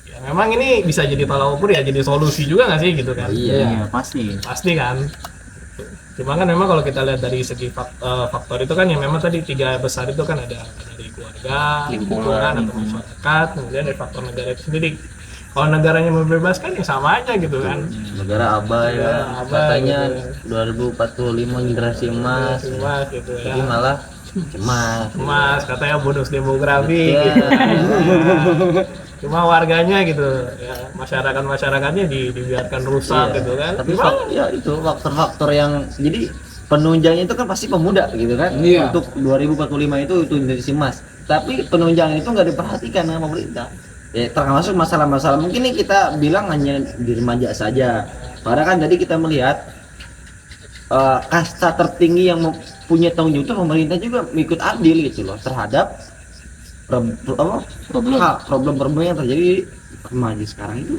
Speaker 3: Ya memang ini bisa jadi tolak ukur ya, jadi solusi juga nggak sih gitu kan.
Speaker 5: Iya, pasti
Speaker 3: Kan. Cuma kan memang kalau kita lihat dari segi faktor itu kan yang memang tadi tiga besar itu kan ada dari keluarga, lingkungan atau masyarakat, kemudian dari faktor negara itu sendiri. Kalau negaranya membebaskan ya sama aja gitu kan.
Speaker 2: Negara abai ya,
Speaker 3: abai,
Speaker 2: katanya
Speaker 3: gitu.
Speaker 2: 2045 generasi emas,
Speaker 3: Cuma gitu ya.
Speaker 2: tapi malah cemas.
Speaker 3: Mas katanya bonus demografi
Speaker 2: Iya.
Speaker 3: gitu. Cuma warganya gitu ya, masyarakatnya dibiarkan rusak
Speaker 2: Iya.
Speaker 3: gitu kan.
Speaker 2: Tapi
Speaker 3: Gimana?
Speaker 2: ya itu faktor-faktor yang jadi penunjangnya itu kan pasti pemuda gitu kan.
Speaker 1: Iya.
Speaker 2: Untuk 2045 itu generasi emas. Tapi penunjang itu nggak diperhatikan sama pemerintah. Ya termasuk masalah-masalah mungkin ini kita bilang hanya di remaja saja. Padahal kan tadi kita melihat kasta tertinggi yang punya tanggung jawab pemerintah juga ikut adil gitu loh terhadap problem yang terjadi di remaja sekarang itu.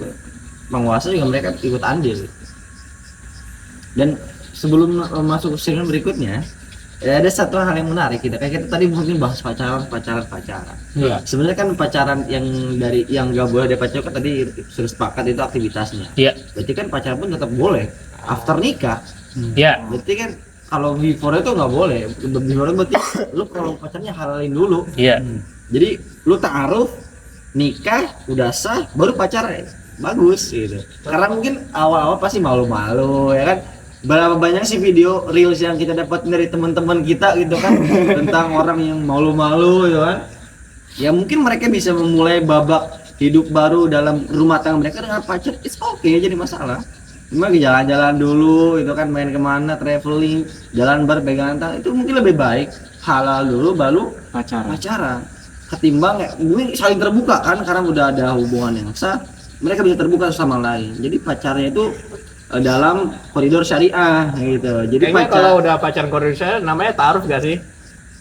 Speaker 2: Penguasa juga mereka ikut andil. Dan sebelum masuk ke segmen berikutnya, ya ada satu hal yang menarik kita tadi mungkin bahas pacaran.
Speaker 1: Iya.
Speaker 2: Sebenarnya kan pacaran yang nggak boleh ada pacaran kan tadi sudah sepakat itu aktivitasnya.
Speaker 4: Iya.
Speaker 2: Berarti kan pacaran pun tetap boleh after nikah.
Speaker 4: Iya.
Speaker 2: Berarti kan kalau before itu nggak boleh. Before itu berarti lu kalau pacarnya halalin dulu.
Speaker 4: Iya.
Speaker 2: Jadi lu ta'aruf, nikah, udah sah, baru pacaran. Bagus gitu. Karena mungkin awal-awal pasti malu-malu ya kan. Berapa banyak sih video reels yang kita dapat dari teman-teman kita gitu kan tentang orang yang malu-malu gitu kan. Ya mungkin mereka bisa memulai babak hidup baru dalam rumah tangga mereka dengan pacar. It's okay, jadi masalah. Cuma jalan-jalan dulu itu kan, main kemana, traveling, jalan bar, pegangan tangan, itu mungkin lebih baik halal dulu baru pacaran. Ketimbang ini saling terbuka kan, karena udah ada hubungan yang sah, mereka bisa terbuka sama lain. Jadi pacarnya itu dalam koridor syariah gitu. Jadi
Speaker 3: Kayaknya kalau udah pacaran koridor syariah namanya ta'aruf gak sih?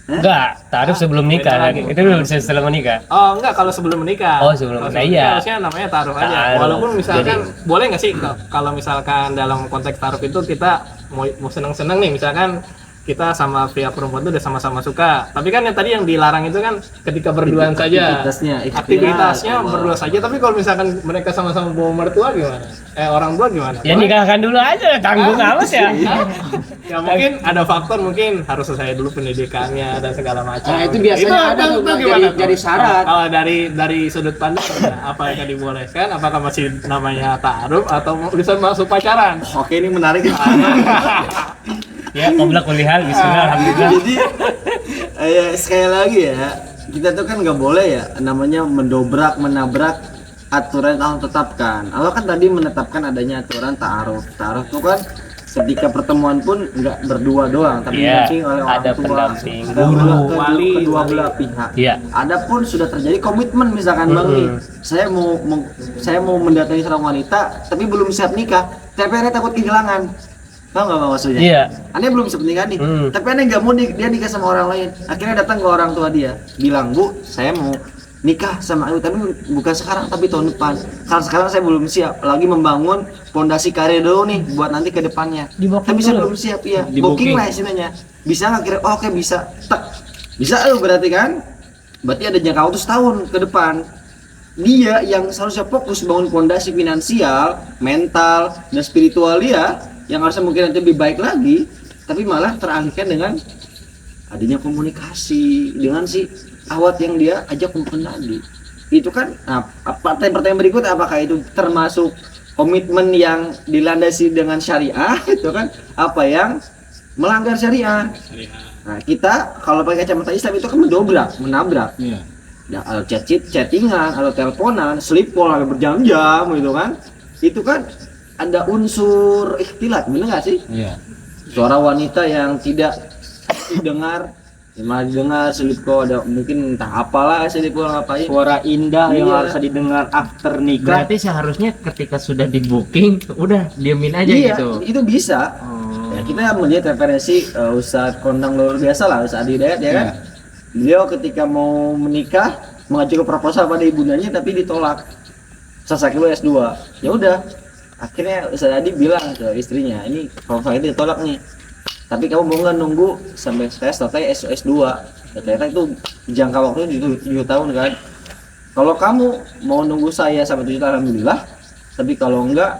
Speaker 4: Enggak, taruh sebelum nikah
Speaker 3: beda
Speaker 4: lagi.
Speaker 3: lagi.
Speaker 4: Itu belum setelah menikah.
Speaker 3: Oh enggak, kalau sebelum menikah.
Speaker 4: Oh, sebelum
Speaker 3: Kalau
Speaker 4: menikah, iya.
Speaker 3: Harusnya namanya taruh aja.
Speaker 4: Taruh.
Speaker 3: Walaupun misalkan boleh nggak sih kalau misalkan dalam konteks taruh itu kita mau seneng-seneng nih, misalkan kita sama pihak perempuan itu udah sama-sama suka. Tapi kan yang tadi yang dilarang itu kan ketika berduaan saja. Aktivitasnya berdua saja. Tapi kalau misalkan mereka sama-sama bawa mertua gimana? Orang tua gimana?
Speaker 4: Ya nikahkan dulu aja, tanggung amat ya.
Speaker 3: Ya mungkin ada faktor, mungkin harus selesai dulu pendidikannya dan segala macam.
Speaker 1: Nah, itu biasanya ada tuh,
Speaker 3: gimana
Speaker 1: jadi
Speaker 3: tuh?
Speaker 1: syarat.
Speaker 3: Kalau dari sudut pandang apa yang dibolehkan? Apakah masih namanya ta'aruf atau bisa masuk pacaran?
Speaker 2: Oke, ini menarik.
Speaker 4: Ya, qoblak kulihal bismillah alhamdulillah.
Speaker 2: Jadi sekali lagi ya, kita tuh kan nggak boleh ya namanya menabrak aturan yang Allah tetapkan. Allah kan tadi menetapkan adanya aturan ta'aruf. Ta'aruf itu kan ketika pertemuan pun nggak berdua doang, tapi
Speaker 4: Iya,
Speaker 2: didampingi oleh orang
Speaker 4: ada
Speaker 2: tua,
Speaker 4: pendamping,
Speaker 2: ada kedua belah pihak.
Speaker 4: Iya.
Speaker 2: Adapun sudah terjadi komitmen misalkan Bang nih, saya mau mendatangi seorang wanita tapi belum siap nikah, tapi Anda takut kehilangan. Tahu nggak Bang maksudnya?
Speaker 4: Iya.
Speaker 2: Anda belum siap nikah nih, tapi Anda nggak mau dia nikah sama orang lain. Akhirnya datang ke orang tua dia, bilang, "Bu, saya mau nikah sama Ayu, tapi bukan sekarang tapi tahun depan. Karena sekarang saya belum siap, lagi membangun fondasi karir dulu nih buat nanti ke depannya. Tapi saya belum siap ya. Booking lah istilahnya. Bisa nggak kira? Oh, oke bisa. Tak. Bisa lu berarti kan? Berarti ada jangka waktu setahun ke depan. Dia yang seharusnya fokus bangun fondasi finansial, mental, dan spiritual dia yang harusnya mungkin nanti lebih baik lagi, tapi malah teralihkan dengan adanya komunikasi dengan si awat yang dia ajak kumpul tadi. Itu kan, nah, pertanyaan berikutnya, apakah itu termasuk komitmen yang dilandasi dengan syariah, itu kan apa yang melanggar syariah. Nah, kita kalau pakai kacamata Islam itu kan menabrak.
Speaker 5: Iya.
Speaker 2: Nah, kalau chattingan, atau teleponan, sleep call sampai berjam-jam gitu kan. Itu kan ada unsur ikhtilat, bener nggak sih?
Speaker 5: Iya.
Speaker 2: Suara wanita yang tidak didengar, malah didengar sleep call, ada mungkin entah apalah sleep call ngapain.
Speaker 7: Suara indah yang
Speaker 2: Iya.
Speaker 7: harus didengar after nikah.
Speaker 5: Berarti seharusnya ketika sudah di booking, udah diemin aja
Speaker 2: Iya,
Speaker 5: gitu.
Speaker 2: itu bisa. Ya, kita melihat referensi Ustadz kondang luar biasa lah, Ustadz Adi Hidayat ya kan. Beliau ketika mau menikah mengajukan proposal pada ibundanya tapi ditolak. Sasaki lu S2. Ya udah. Akhirnya Ustadz Adi bilang ke istrinya, ini proposal itu ditolak nih. Tapi kamu mau nggak nunggu sampai saya selesai S2? Ya, ternyata itu jangka waktunya 7 tahun kan. Kalau kamu mau nunggu saya sampai 7 tahun, alhamdulillah. Tapi kalau enggak,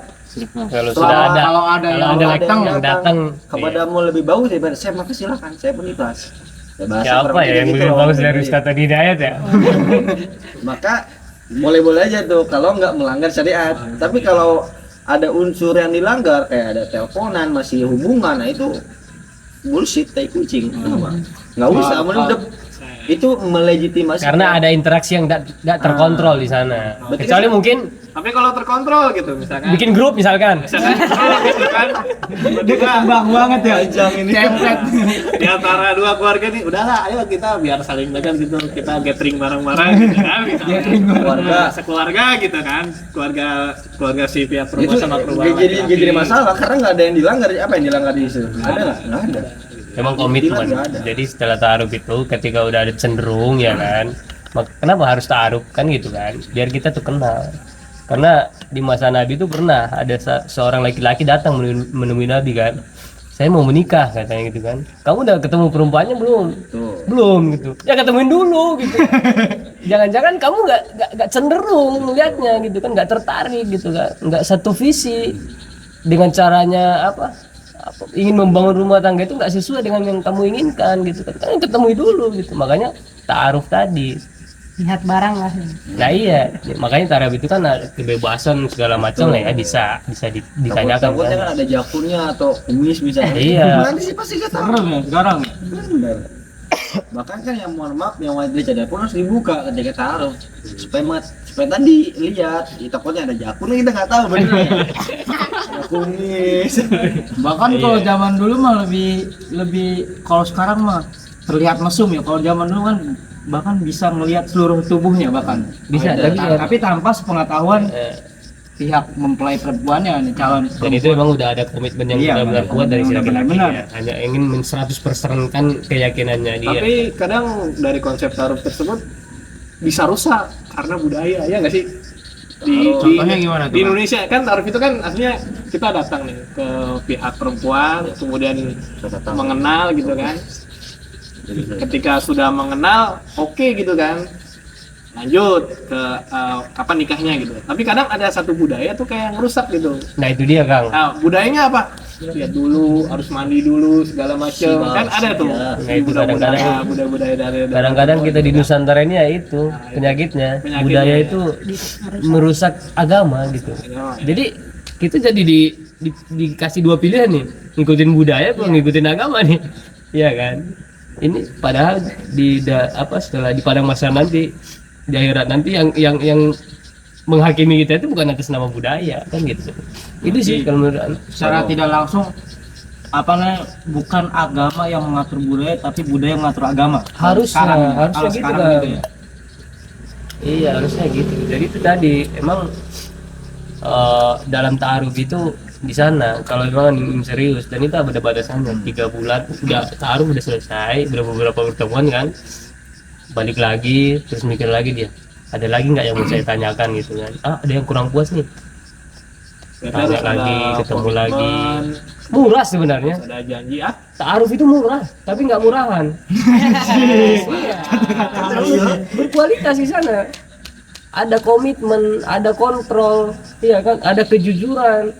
Speaker 4: Kalau sudah ada,
Speaker 1: kalau ada yang
Speaker 4: datang,
Speaker 2: kepadamu lebih bagus daripada saya, maka silakan saya pun ikhlas. Ya, bahasa
Speaker 4: siapa
Speaker 2: kurang
Speaker 4: ya
Speaker 2: lebih
Speaker 4: yang
Speaker 2: gitu
Speaker 4: lebih
Speaker 2: loh.
Speaker 4: bagus dari Ustadz Adi Hidayat ya?
Speaker 2: Maka boleh-boleh aja tuh kalau nggak melanggar syariat. Tapi kalau ada unsur yang dilanggar, kayak ada teleponan, masih hubungan, nah itu bullshit, tai kucing. Nggak usah, udah itu melegitimasi.
Speaker 4: Karena ada interaksi yang tidak terkontrol di sana.
Speaker 2: Berarti
Speaker 4: Kecuali
Speaker 2: kan-
Speaker 4: mungkin
Speaker 3: Tapi kalau terkontrol gitu misalkan.
Speaker 4: bikin grup misalkan.
Speaker 3: gitu kan.
Speaker 7: Dia ketebak banget ya.
Speaker 3: Di antara dua keluarga nih, udahlah ayo kita biar saling dekat gitu, kita gathering bareng-bareng gitu kan. Keluarga sekeluarga gitu kan. Keluarga si pihak
Speaker 2: itu
Speaker 3: perempuan sama perempuan.
Speaker 2: nggak jadi masalah karena nggak ada yang dilanggar. Apa yang dilanggar di situ? Ada nggak ada.
Speaker 4: Emang komitmen.
Speaker 2: Nggak ada.
Speaker 4: Jadi setelah ta'aruf itu ketika udah ada cenderung ya kan. Kenapa harus ta'aruf kan gitu kan? Biar kita tuh kenal. Karena di masa Nabi itu pernah ada seorang laki-laki datang menemui Nabi kan. Saya mau menikah katanya gitu kan. Kamu udah ketemu perempuannya belum?
Speaker 2: Tuh.
Speaker 4: Belum gitu. Ya ketemuin dulu gitu. Jangan-jangan kamu nggak cenderung melihatnya gitu kan, nggak tertarik gitu kan, nggak satu visi dengan caranya apa ingin membangun rumah tangga itu nggak sesuai dengan yang kamu inginkan gitu kan. Kan ketemui dulu gitu. Makanya ta'aruf tadi.
Speaker 6: Lihat barang lah.
Speaker 4: Nah iya, makanya ta'aruf itu kan ada kebebasan segala macam lah ya, bisa ditanyakan
Speaker 2: Takutnya
Speaker 4: kan.
Speaker 2: kan ada jakunnya atau kumis misalnya.
Speaker 4: Iya.
Speaker 2: Gimana sih pasti nggak tahu.
Speaker 7: Serem ya sekarang.
Speaker 2: Benar. Bahkan kan yang mohon maaf yang wanita cadar pun harus dibuka ketika taruh supaya tadi lihat, takutnya ada jakun kita nggak tahu bener ya. Ada kumis.
Speaker 7: Bahkan kalau zaman dulu mah lebih kalau sekarang mah terlihat mesum ya. Kalau zaman dulu kan bahkan bisa melihat seluruh tubuhnya bahkan.
Speaker 4: Bisa,
Speaker 7: Tapi tanpa sepengetahuan pihak mempelai perempuannya nih calon.
Speaker 4: Dan itu memang udah ada komitmen yang
Speaker 7: Iya,
Speaker 4: benar-benar kuat dari si laki-laki
Speaker 7: benar-benar.
Speaker 4: ya. Hanya ingin 100%-kan keyakinannya dia.
Speaker 3: Tapi kadang dari konsep taruh tersebut bisa rusak karena budaya, ya nggak sih?
Speaker 7: Contohnya gimana tuh,
Speaker 3: Di
Speaker 7: Bang?
Speaker 3: Indonesia kan taruh itu kan aslinya kita datang nih ke pihak perempuan, kemudian mengenal gitu kan. Ketika sudah mengenal, oke gitu kan, lanjut ke kapan nikahnya gitu. Tapi kadang ada satu budaya tuh kayak ngerusak gitu.
Speaker 4: Nah itu dia Kang.
Speaker 3: Nah, budayanya apa? Lihat dulu, harus mandi dulu segala macam. Kan ada tuh.
Speaker 4: Nah, itu kadang-kadang-
Speaker 3: budaya dari
Speaker 4: Kadang-kadang kita di Nusantara ini ya itu penyakitnya, budaya itu merusak agama gitu. Jadi kita jadi dikasih dua pilihan nih, ngikutin budaya atau ngikutin agama nih, iya kan? Ini padahal setelah di padang mahsyar nanti, di akhirat nanti yang menghakimi kita itu bukan atas nama budaya kan gitu. Itu sih kalau menurut
Speaker 7: Secara tidak langsung bukan agama yang mengatur budaya, tapi budaya yang mengatur agama.
Speaker 4: harusnya
Speaker 7: Kalau
Speaker 4: gitu
Speaker 7: sekarang
Speaker 4: kan.
Speaker 7: gitu ya.
Speaker 4: Iya harusnya gitu. Jadi itu tadi emang dalam ta'aruf itu di sana kalau memang ingin serius, dan itu ada batasannya 3 bulan udah ta'aruf udah selesai, beberapa pertemuan kan, balik lagi terus mikir lagi dia ada lagi nggak yang mau saya tanyakan gitu kan, ada yang kurang puas nih, tanya lagi, ketemu lagi. Murah sebenarnya
Speaker 3: Ada janji
Speaker 4: ta'aruf itu murah tapi nggak murahan. Iya. Berkualitas di sana, ada komitmen, ada kontrol, iya kan, ada kejujuran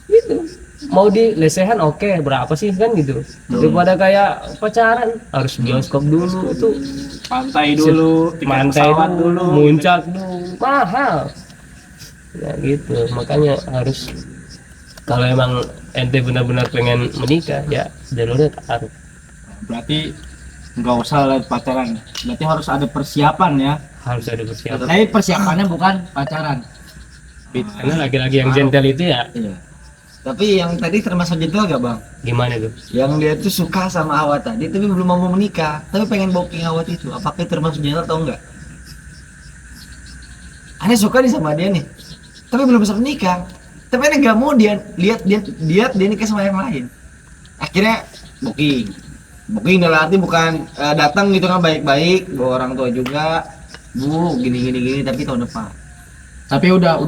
Speaker 4: gitu. Mau di lesehan oke, berapa sih kan gitu, daripada kayak pacaran harus bioskop dulu, itu
Speaker 3: pantai dulu, tiket
Speaker 4: mantai
Speaker 3: pesawat
Speaker 4: dulu, muncak dulu, mahal ya gitu. Makanya harus, kalau emang ente benar-benar pengen menikah ya jalurnya ta'aruf.
Speaker 7: Berarti nggak usah lihat pacaran, berarti harus ada persiapan ya.
Speaker 4: Harus ada persiapan,
Speaker 7: Tapi persiapannya bukan pacaran.
Speaker 4: karena laki-laki yang gentle itu ya
Speaker 2: Iya. Tapi yang tadi termasuk gentle gak bang?
Speaker 4: gimana tuh.
Speaker 2: Yang dia tuh suka sama Hawa tadi tapi belum mau menikah, tapi pengen booking Hawa itu, apakah termasuk gentle atau enggak? Aneh suka nih sama dia nih, tapi belum bisa menikah. Tapi aneh gak mau dia dia nikah sama yang lain. Akhirnya booking dalam arti bukan datang gitu kan baik-baik, bawa orang tua juga, bu gini tapi tahun depan.
Speaker 7: Tapi udah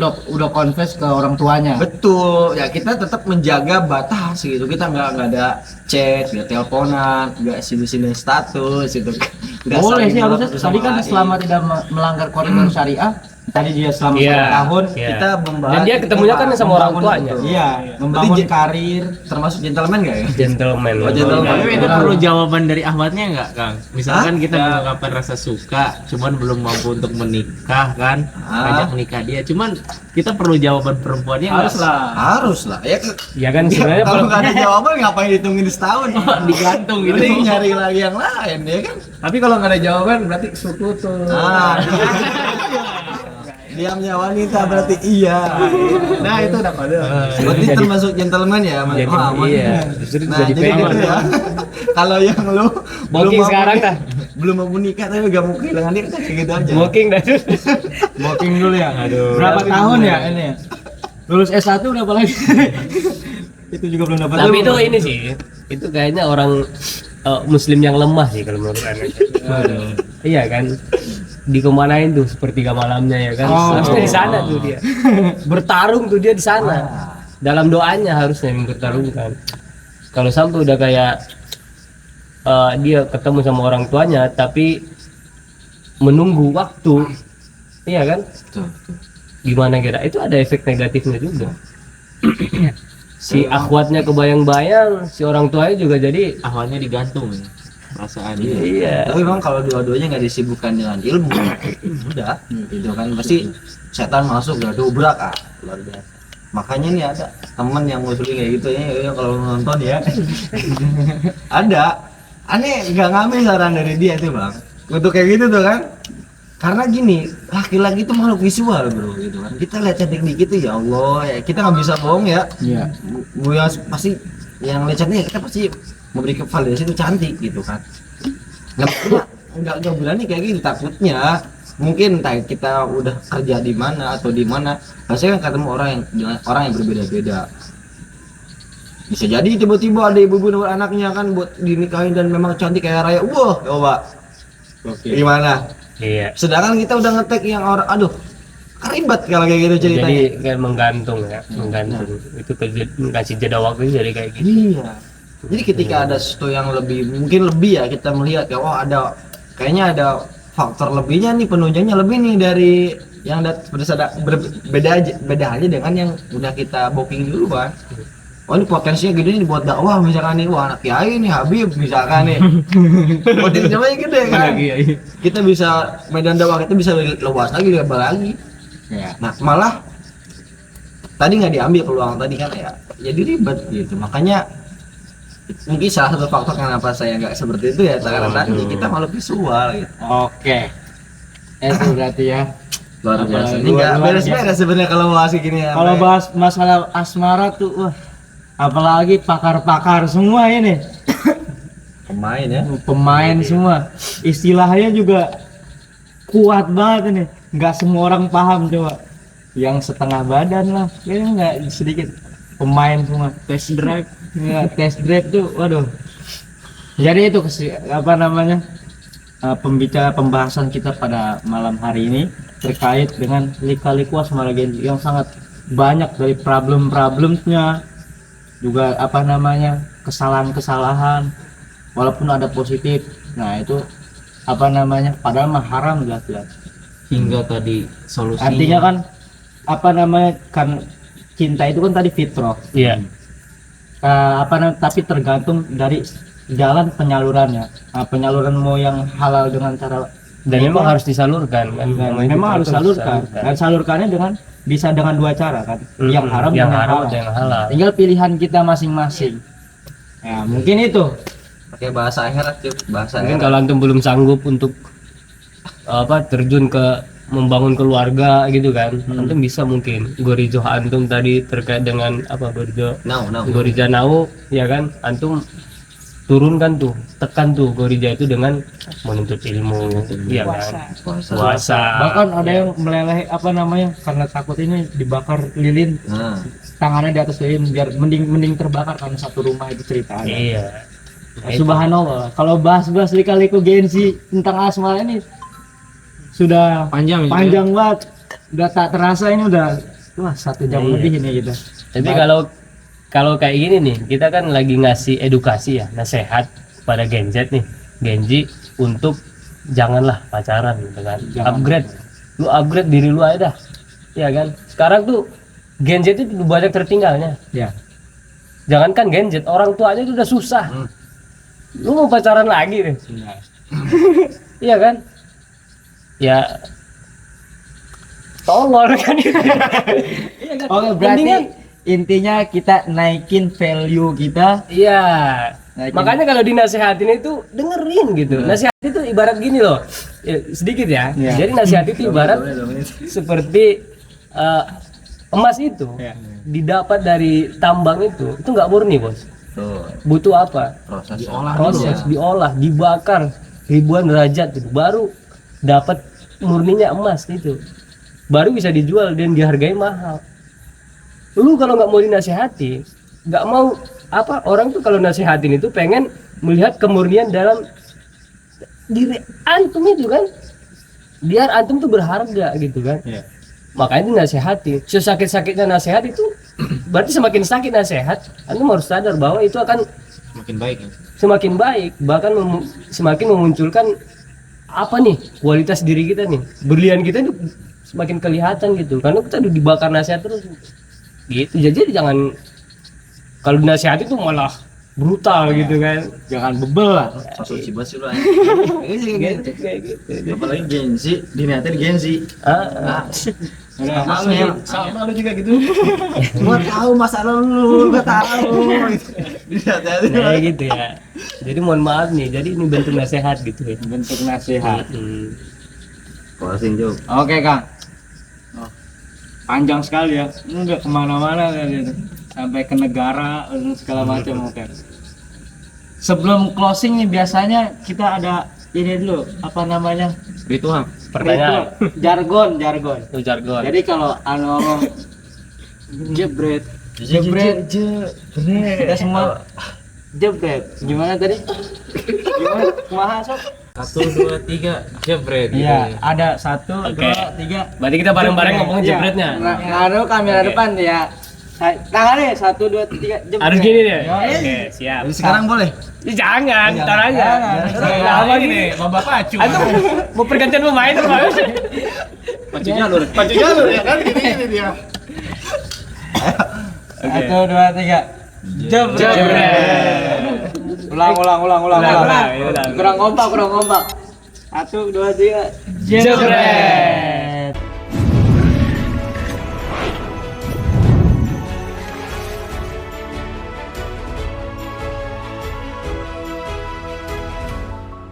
Speaker 7: confess ke orang tuanya.
Speaker 2: Betul, ya kita tetap menjaga batas gitu. Kita nggak ada chat, nggak teleponan, nggak sini status gitu. Nggak
Speaker 7: Boleh
Speaker 2: saling
Speaker 7: sih harusnya.
Speaker 2: satu sama
Speaker 7: Tadi kan
Speaker 2: lain.
Speaker 7: selama tidak melanggar koridor syariah, tadi dia selama
Speaker 4: Iya,
Speaker 7: 1 tahun
Speaker 4: iya.
Speaker 2: kita membahas.
Speaker 4: Dan dia ketemunya kan sama orang tuanya.
Speaker 7: iya, membangun
Speaker 2: Berarti
Speaker 7: karir.
Speaker 2: termasuk gentleman nggak ya?
Speaker 4: Gentleman.
Speaker 2: Oh, gentleman.
Speaker 5: Tapi itu perlu jawaban dari Ahmadnya nggak, Kang? Misalkan
Speaker 2: Hah?
Speaker 5: kita mengungkapkan rasa suka, cuman belum mampu untuk menikah kan, ngajak nikah dia. Cuman kita perlu jawaban perempuannya nggak?
Speaker 2: Harus lah. Ya
Speaker 4: Ya kan sebenarnya
Speaker 2: kalau nggak ada jawaban ngapain ditungguin setahun?
Speaker 5: Digantung gitu.
Speaker 2: Mending nyari lagi yang lain ya kan?
Speaker 3: Tapi kalau nggak ada jawaban berarti suku tuh.
Speaker 2: Ah, diamnya wanita berarti iya.
Speaker 3: Nah itu udah kode.
Speaker 2: Berarti termasuk gentleman ya, Mas.
Speaker 4: Jadi
Speaker 2: Aman.
Speaker 4: iya, justru
Speaker 2: Nah,
Speaker 4: jadi
Speaker 2: jadi
Speaker 4: pengen.
Speaker 2: gitu ya. Kalau yang lu
Speaker 4: Booking
Speaker 2: mau
Speaker 4: sekarang
Speaker 2: menikah-
Speaker 4: dah.
Speaker 2: belum mau menikah tapi gak mau kehilangan dia, kayak gitu aja.
Speaker 4: Booking dah.
Speaker 7: Booking dulu ya.
Speaker 4: Aduh.
Speaker 7: Berapa tahun ya ini ya? Lulus S1 udah apa lagi? Itu juga belum dapat.
Speaker 4: Tapi itu ini sih, itu kayaknya orang Muslim yang lemah sih kalau menurut Anda. Iya kan, dikemanain tuh sepertiga malamnya ya kan? Harusnya di sana tuh dia, bertarung tuh dia di sana. Dalam doanya harusnya yang bertarungkan. Kalau sampai udah kayak dia ketemu sama orang tuanya, tapi menunggu waktu, iya kan? Gimana kira? Itu ada efek negatifnya juga. Si akhwatnya kebayang-bayang, si orang tuanya juga jadi
Speaker 5: Ahmadnya digantung ya. Perasaan dia.
Speaker 4: iya.
Speaker 2: Tapi memang kalau dua-duanya nggak disibukkan dengan ilmu, udah, gitu kan pasti setan masuk udah dobrak luar biasa. Makanya nih ada temen yang muslim kayak gitu ya, kalau nonton ya, ada. Aneh nggak ngambil saran dari dia tuh bang, untuk kayak gitu tuh kan. Karena gini, laki-laki itu makhluk visual bro, gitu kan. Kita lihat cantik dikit tuh ya Allah, ya kita nggak bisa bohong ya.
Speaker 7: Iya.
Speaker 2: Pasti yang lihat cantik kita pasti memberikan validasi itu cantik gitu kan. Nggak berani kayak gitu, takutnya mungkin entah kita udah kerja di mana atau di mana, pasti kan ketemu orang yang berbeda-beda. Bisa jadi tiba-tiba ada ibu-ibu dengan anaknya kan buat dinikahin dan memang cantik kayak raya, wah coba gimana?
Speaker 4: Iya.
Speaker 2: Sedangkan kita udah ngetek yang orang, aduh ribet kalau kayak gitu ceritanya.
Speaker 4: Jadi kayak menggantung ya, menggantung. Itu kasih jeda waktu jadi kayak gitu.
Speaker 2: Iya. Jadi ketika ada sesuatu yang mungkin lebih ya, kita melihat ya, oh ada kayaknya ada faktor lebihnya nih, penunjangnya lebih nih dari yang beda aja dengan yang udah kita booking dulu kan. Oh ini potensinya gede nih buat dakwah misalkan nih, wah anak kiai nih Habib misalkan nih. Potensinya gede kan. Kita bisa medan dakwah kita bisa luas lagi, lebar lagi.
Speaker 7: Iya.
Speaker 2: Nah malah tadi nggak diambil peluang tadi kan ya jadi ribet gitu. Makanya mungkin salah satu faktor kenapa saya nggak seperti itu ya karena tadi kita malu visual gitu.
Speaker 1: Oke. Itu berarti ya.
Speaker 2: Luar biasa. Ini
Speaker 1: Luar
Speaker 2: nggak
Speaker 1: biasa.
Speaker 2: beres-beres sebenarnya kalau bahas gini ya.
Speaker 1: Kalau bahas masalah asmara tuh, wah, apalagi pakar-pakar semua ini,
Speaker 2: pemain ya.
Speaker 1: pemain semua, istilahnya juga kuat banget ini. Nggak semua orang paham coba. Yang setengah badan lah, kayaknya nggak sedikit pemain semua.
Speaker 5: Test drive.
Speaker 1: Ya, test drive tuh, waduh. Jadi itu apa namanya pembahasan kita pada malam hari ini terkait dengan lika-liku Asmara Genji yang sangat banyak dari problem-problemnya, juga apa namanya kesalahan-kesalahan, walaupun ada positif. Nah itu apa namanya padahal mah haram jelas-jelas.
Speaker 5: Hingga tadi solusinya.
Speaker 1: Artinya kan apa namanya kan cinta itu kan tadi fitrah.
Speaker 4: Iya.
Speaker 1: Tapi tergantung dari jalan penyalurannya. Penyaluran mau yang halal dengan cara
Speaker 4: Dan memang harus disalurkan kan.
Speaker 1: dan
Speaker 4: Namanya
Speaker 1: memang harus
Speaker 4: itu
Speaker 1: salurkan. Dan salurkannya dengan bisa dengan dua cara kan. Yang haram
Speaker 4: yang
Speaker 1: dan
Speaker 4: haram
Speaker 1: halal.
Speaker 4: atau yang halal.
Speaker 1: Tinggal pilihan kita masing-masing. Ya, mungkin itu.
Speaker 2: Pakai bahasa akhirat Cuk, bahasa
Speaker 4: Mungkin
Speaker 2: akhirat.
Speaker 4: kalau antum belum sanggup untuk terjun ke membangun keluarga gitu kan, antum bisa mungkin gorijo antum tadi terkait dengan gorijo
Speaker 2: Now.
Speaker 4: gorija nau ya kan, antum turunkan tuh, tekan tuh gorija itu dengan menuntut ilmu, ya kan, puasa.
Speaker 1: Bahkan ada yang meleleh apa namanya karena takut ini dibakar lilin,
Speaker 2: Nah,
Speaker 1: tangannya di atas lilin biar mending terbakar karena satu rumah itu ceritanya.
Speaker 4: Iya. Nah, itu.
Speaker 1: Subhanallah. Kalau bahas-bahas lika-liku Genji tentang asmara ini sudah
Speaker 5: Panjang
Speaker 1: banget. Udah tak terasa ini udah 1 jam
Speaker 4: Iya.
Speaker 1: lebih ini kita.
Speaker 4: Tapi kalau kayak gini nih, kita kan lagi ngasih edukasi ya, nasihat pada Gen Z nih, Genji untuk janganlah pacaran gitu kan. Upgrade. Lu upgrade diri lu aja dah. Ya kan? Sekarang tuh Gen Z itu banyak tertinggalnya.
Speaker 1: Ya.
Speaker 4: Jangankan Gen Z, orang tua aja itu udah susah. Lu mau pacaran lagi nih. Iya kan? Ya tolol kan. Iya kan?
Speaker 1: Oke, berarti
Speaker 4: Mendingan-
Speaker 1: intinya kita naikin value kita.
Speaker 4: Iya.
Speaker 1: Naikin.
Speaker 4: Makanya kalau dinasehatin itu dengerin gitu. Nasihat itu ibarat gini loh. Ya, sedikit ya.
Speaker 1: Iya.
Speaker 4: Jadi nasihat itu ibarat seperti emas itu didapat dari tambang itu nggak murni, Bos.
Speaker 2: tuh
Speaker 4: Butuh apa?
Speaker 2: proses
Speaker 4: Proses diolah, dibakar ribuan derajat itu baru dapat murninya emas itu. Baru bisa dijual dan dihargai mahal. Lu kalau nggak mau dinasehati, nggak mau orang tuh kalau nasehatin itu pengen melihat kemurnian dalam diri antum itu kan, biar antum tuh berharga gitu kan. Makanya dinasehati. Sesakit-sakitnya nasihat itu berarti semakin sakit nasihat, antum harus sadar bahwa itu akan
Speaker 5: Makin baik ya.
Speaker 4: semakin baik, bahkan semakin memunculkan kualitas diri kita nih, berlian kita itu semakin kelihatan gitu, karena kita udah dibakar nasihat terus gitu. Jadi jangan kalau dinasihati itu malah brutal gitu kan.
Speaker 1: Jangan bebel lah.
Speaker 2: masuk cibas lu
Speaker 4: Gitu, kayak gitu.
Speaker 2: apalagi Genzi diniatin Genzi
Speaker 3: Sama lu juga gitu.
Speaker 2: gua tahu masalah lu gua tahu diniatin
Speaker 4: Kayak gitu ya. Jadi mohon maaf nih, jadi ini bentuk nasihat gitu ya.
Speaker 1: Bentuk nasihat.
Speaker 2: closing Cuk.
Speaker 1: Oke, Kang. Panjang sekali ya. Ini udah kemana-mana tadi itu. Sampai ke negara dan segala macam. Oke. Sebelum closing nih biasanya kita ada ini dulu apa namanya?
Speaker 5: Ritual.
Speaker 4: Pertanyaan.
Speaker 1: Itu jargon.
Speaker 4: Itu jargon.
Speaker 1: Jadi kalau ngomong jebret, kita semua jebret. Gimana tadi? Gimana? Kumaha sok?
Speaker 5: 1, 2, 3 jebret gitu
Speaker 1: Iya,
Speaker 5: ya.
Speaker 1: ada 1,
Speaker 4: Oke.
Speaker 1: 2, 3.
Speaker 4: Berarti kita bareng-bareng ngomong
Speaker 1: Iya.
Speaker 4: jebretnya.
Speaker 1: Ngaruh kamera
Speaker 4: Oke.
Speaker 1: depan ya. Tangannya 1, 2, 3 jebret.
Speaker 4: Harus gini deh.
Speaker 1: Yoi.
Speaker 4: Oke, siap.
Speaker 2: Jadi sekarang boleh
Speaker 4: Ya, jangan, ntar aja.
Speaker 1: Jangan.
Speaker 4: Lama gini.
Speaker 3: Lomba pacu.
Speaker 4: Antum mau pergantian pemain tuh, Bang.
Speaker 5: Pacu jalur.
Speaker 3: Pacu jalur ya kan gini dia.
Speaker 1: 1, 2, 3 jebret. Ulang.
Speaker 4: Ulang.
Speaker 1: Kurang kompak. 1, 2, 3 jebret.